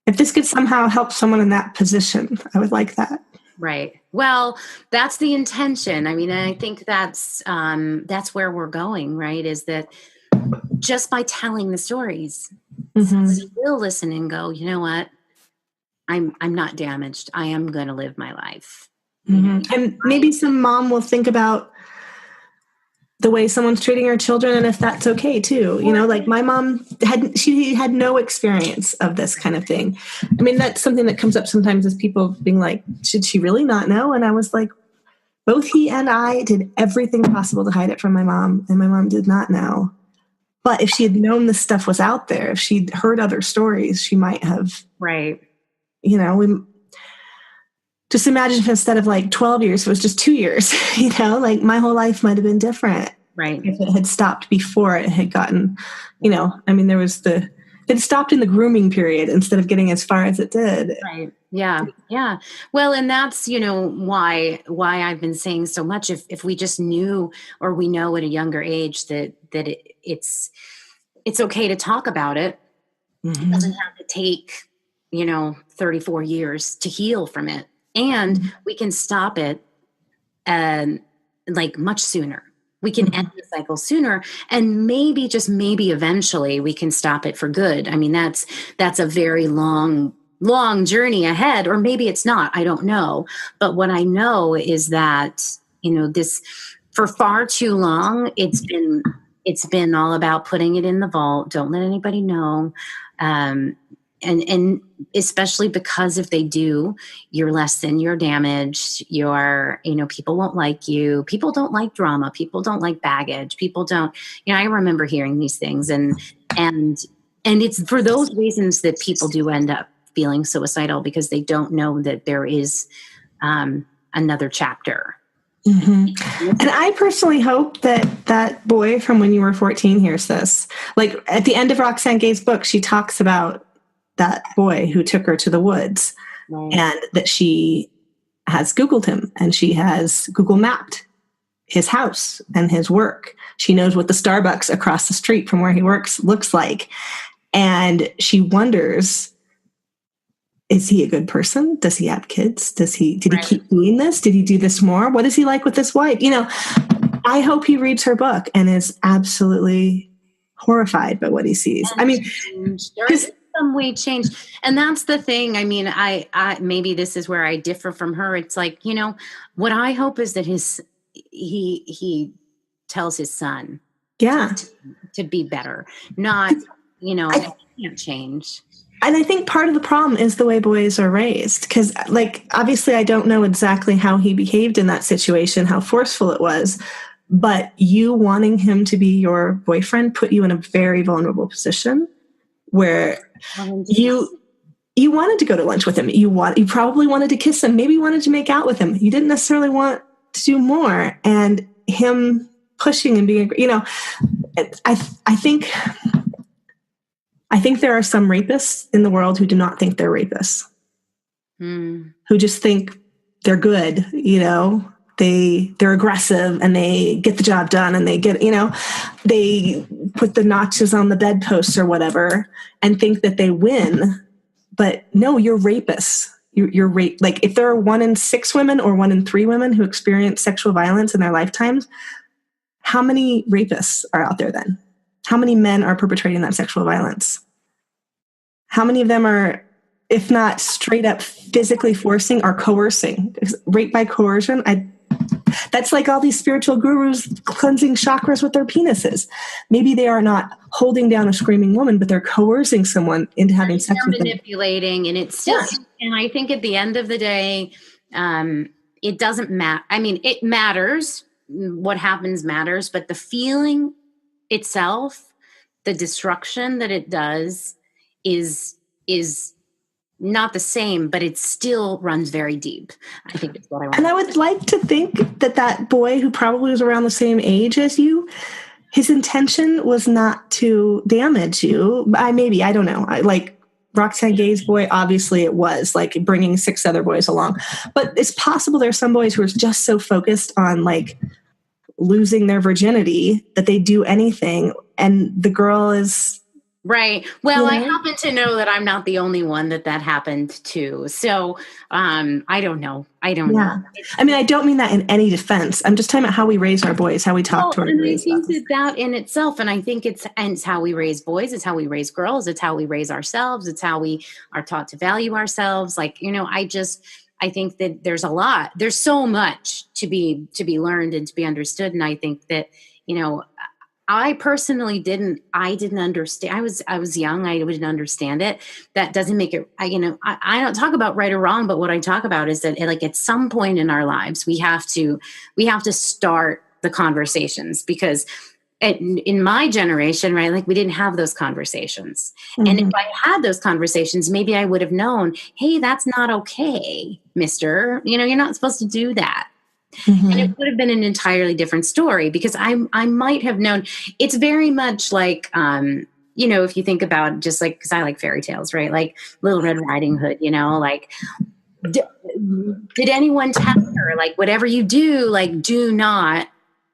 S2: this could somehow help someone in that position, I would like that.
S1: Right. Well, that's the intention. I mean, I think that's where we're going, right? Is that just by telling the stories, somebody will listen and go, you know what? I'm not damaged. I am going to live my life.
S2: Mm-hmm. And maybe some mom will think about the way someone's treating her children, and if that's okay too. Like my mom had no experience of this kind of thing. I mean, that's something that comes up sometimes, is people being like, should she really not know? And I was like, Both he and I did everything possible to hide it from my mom, and my mom did not know. But if she had known this stuff was out there, if she'd heard other stories, she might have.
S1: Right.
S2: We just imagine if instead of like 12 years, it was just 2 years, like my whole life might have been different.
S1: Right.
S2: If it had stopped before it had gotten, it stopped in the grooming period instead of getting as far as it did.
S1: Right. Yeah. Yeah. Well, and that's, why I've been saying so much. If we just knew, or we know at a younger age that it's okay to talk about it. Mm-hmm. It doesn't have to take, 34 years to heal from it. And we can stop it like much sooner. We can end the cycle sooner, and maybe, just maybe, eventually we can stop it for good. I mean, that's a very long journey ahead, or maybe it's not. I don't know. But what I know is that, this, for far too long, it's been all about putting it in the vault. Don't let anybody know. And especially because if they do, you're less than, you're damaged, people won't like you. People don't like drama. People don't like baggage. People don't, I remember hearing these things, and it's for those reasons that people do end up feeling suicidal, because they don't know that there is another chapter.
S2: Mm-hmm. And I personally hope that boy from when you were 14 hears this. Like at the end of Roxane Gay's book, she talks about that boy who took her to the woods, right, and that she has Googled him, and she has Google mapped his house and his work. She knows what the Starbucks across the street from where he works looks like. And she wonders, is he a good person? Does he have kids? Did he keep doing this? Did he do this more? What is he like with his wife? I hope he reads her book and is absolutely horrified by what he sees.
S1: Some way change. And that's the thing. I mean, I maybe this is where I differ from her. It's like, what I hope is that he tells his son to be better, not, I can't change.
S2: And I think part of the problem is the way boys are raised, because obviously I don't know exactly how he behaved in that situation, how forceful it was, but you wanting him to be your boyfriend put you in a very vulnerable position where you wanted to go to lunch with him. You probably wanted to kiss him. Maybe you wanted to make out with him. You didn't necessarily want to do more. And him pushing and being, I think there are some rapists in the world who do not think they're rapists, who just think they're good, they're aggressive and they get the job done, and they get, they put the notches on the bedposts or whatever and think that they win. But no, you're rapists. You're rape. Like if there are 1 in 6 women or 1 in 3 women who experience sexual violence in their lifetimes, how many rapists are out there then? How many men are perpetrating that sexual violence? How many of them are, if not straight up physically forcing, are coercing? Rape by coercion, that's like all these spiritual gurus cleansing chakras with their penises. Maybe they are not holding down a screaming woman, but they're coercing someone into having sex with them.
S1: Manipulating, and it's still, and I think at the end of the day, it doesn't matter. I mean, it matters. What happens matters, but the feeling itself, the destruction that it does is not the same, but it still runs very deep. I think that's what I want.
S2: And I would like to think that boy, who probably was around the same age as you, his intention was not to damage you. I don't know. Roxane Gay's boy, obviously it was like bringing 6 other boys along. But it's possible there's some boys who are just so focused on losing their virginity that they do anything, and the girl is...
S1: Right. Well, I happen to know that I'm not the only one that happened to. So I don't know. I don't know.
S2: I mean, I don't mean that in any defense. I'm just talking about how we raise our boys, how we talk to our boys.
S1: And I think that in itself, and I think it's how we raise boys, it's how we raise girls, it's how we raise ourselves, it's how we are taught to value ourselves. I think that there's so much to be learned and to be understood. And I think that, I personally I didn't understand. I was young. I didn't understand it. That doesn't make it, I don't talk about right or wrong, but what I talk about is that like at some point in our lives, we have to start the conversations because in my generation, right, like we didn't have those conversations. And if I had those conversations, maybe I would have known, hey, that's not okay, mister. You're not supposed to do that. And it would have been an entirely different story because I might have known. It's very much like, if you think about just like, because I like fairy tales, right? Like Little Red Riding Hood, like, did anyone tell her, like, whatever you do, like, do not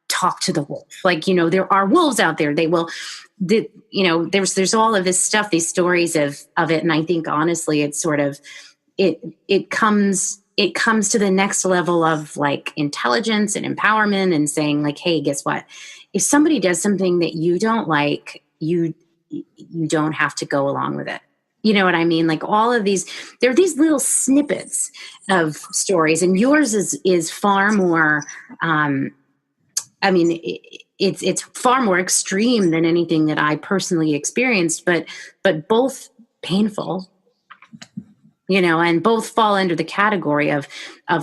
S1: talk to the wolf. Like, there are wolves out there. They will, there's all of this stuff, these stories of it. And I think honestly, it's sort of, it comes to the next level of like intelligence and empowerment and saying like, hey, guess what? If somebody does something that you don't like, you don't have to go along with it. You know what I mean? Like all of these, there are these little snippets of stories, and yours is far more, it's far more extreme than anything that I personally experienced, but both painful, and both fall under the category of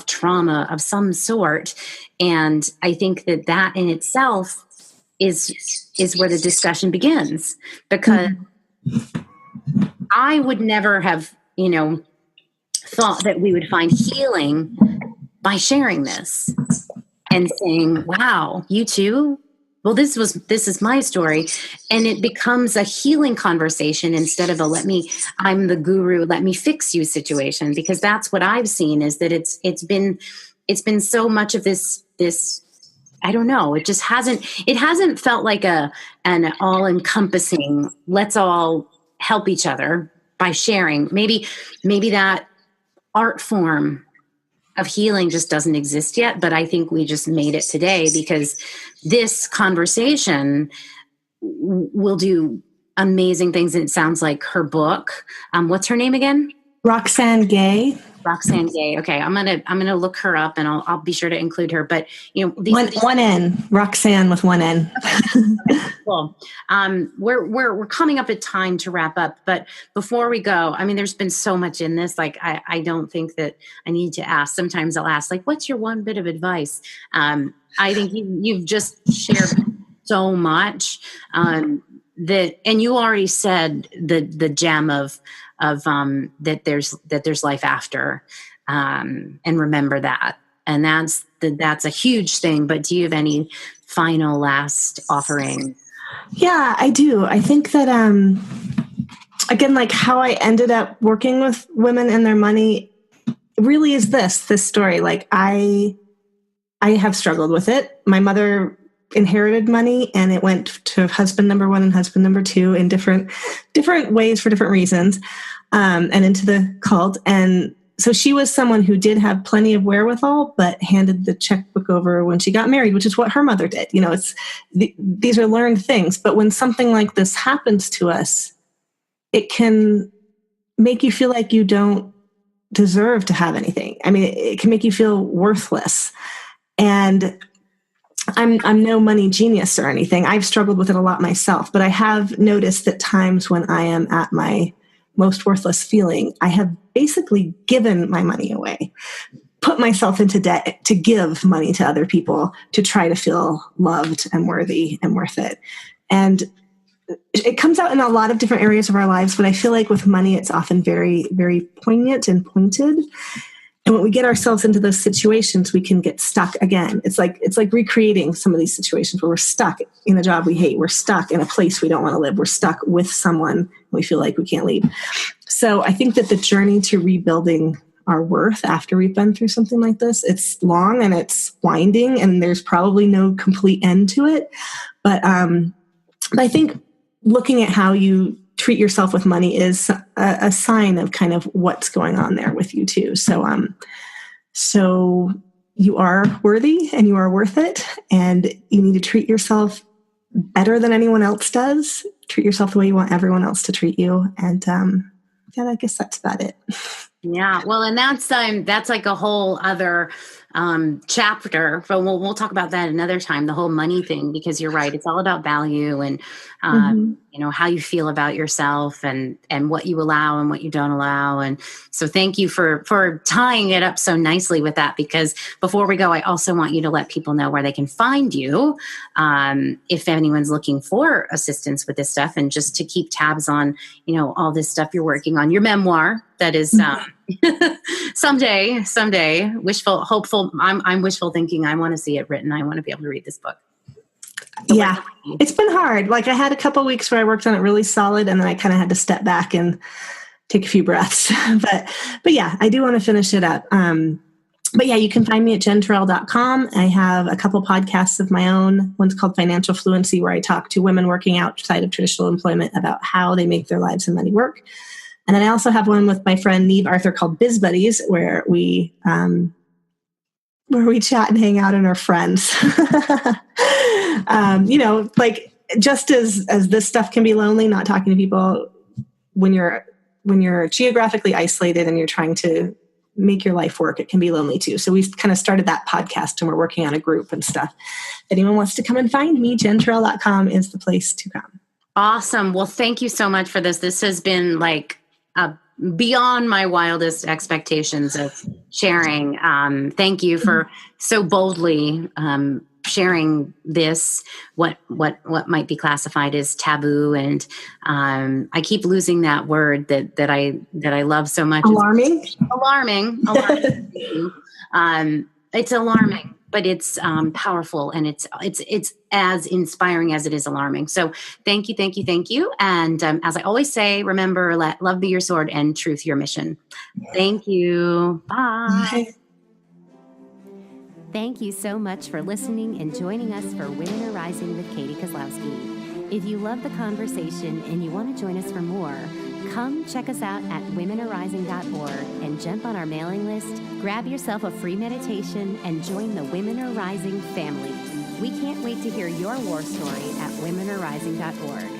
S1: trauma of some sort. And I think that in itself is where the discussion begins, because I would never have, thought that we would find healing by sharing this and saying, wow, you too? Well, this is my story. And it becomes a healing conversation instead of I'm the guru, let me fix you situation. Because that's what I've seen, is that it's been so much of this, I don't know, it hasn't felt like an all encompassing, let's all help each other by sharing. Maybe that art form of healing just doesn't exist yet, but I think we just made it today because this conversation will do amazing things. And it sounds like her book. What's her name again?
S2: Roxane Gay.
S1: Roxane Gay. Okay, I'm gonna look her up, and I'll be sure to include her. But
S2: one N, Roxane with one N.
S1: Cool. We're coming up at time to wrap up, but before we go, there's been so much in this. Like I don't think that I need to ask. Sometimes I'll ask, like, what's your one bit of advice? I think you've just shared so much that, and you already said the gem of that there's life after, and remember that. And that's a huge thing. But do you have any final last offering?
S2: Yeah, I do. I think that, again, like how I ended up working with women and their money really is this story. Like I have struggled with it. My mother inherited money, and it went to husband number one and husband number two in different ways for different reasons, and into the cult. And so she was someone who did have plenty of wherewithal, but handed the checkbook over when she got married, which is what her mother did. These are learned things. But when something like this happens to us, it can make you feel like you don't deserve to have anything. It can make you feel worthless. And I'm no money genius or anything. I've struggled with it a lot myself, but I have noticed that times when I am at my most worthless feeling, I have basically given my money away, put myself into debt to give money to other people to try to feel loved and worthy and worth it. And it comes out in a lot of different areas of our lives, but I feel like with money, it's often very, very poignant and pointed. And when we get ourselves into those situations, we can get stuck again. It's like recreating some of these situations where we're stuck in a job we hate. We're stuck in a place we don't want to live. We're stuck with someone we feel like we can't leave. So I think that the journey to rebuilding our worth after we've been through something like this, it's long and it's winding, and there's probably no complete end to it. But I think looking at how you treat yourself with money is a sign of kind of what's going on there with you too. So you are worthy and you are worth it, and you need to treat yourself better than anyone else does. Treat yourself the way you want everyone else to treat you. And I guess that's about it.
S1: Yeah. Well, and that's like a whole other chapter, but we'll talk about that another time, the whole money thing, because you're right. It's all about value and, how you feel about yourself and what you allow and what you don't allow. And so thank you for tying it up so nicely with that, because before we go, I also want you to let people know where they can find you if anyone's looking for assistance with this stuff, and just to keep tabs on, all this stuff you're working on, your memoir. That is someday wishful, hopeful. I'm wishful thinking. I want to see it written. I want to be able to read this book. So
S2: yeah, it's been hard. Like, I had a couple of weeks where I worked on it really solid, and then I kind of had to step back and take a few breaths. but yeah, I do want to finish it up. But yeah, you can find me at jenturrell.com. I have a couple podcasts of my own. One's called Financial Fluency, where I talk to women working outside of traditional employment about how they make their lives and money work. And then I also have one with my friend Neve Arthur called Biz Buddies, where we chat and hang out and are friends. Like, just as this stuff can be lonely, not talking to people when you're geographically isolated and you're trying to make your life work, it can be lonely too. So we kind of started that podcast, and we're working on a group and stuff. If anyone wants to come and find me, jenturrell.com is the place to come.
S1: Awesome. Well, thank you so much for this. This has been like beyond my wildest expectations of sharing. Thank you for so boldly sharing this, what might be classified as taboo. And I keep losing that word that I love so much.
S2: Alarming.
S1: It's alarming, but it's powerful, and it's as inspiring as it is alarming. So thank you. And as I always say, remember, let love be your sword and truth your mission. Thank you. Bye.
S3: Thank you so much for listening and joining us for Women Are Rising with Katie Kozlowski. If you love the conversation and you want to join us for more, come check us out at womenarerising.org and jump on our mailing list, grab yourself a free meditation, and join the Women Are Rising family. We can't wait to hear your war story at womenarerising.org.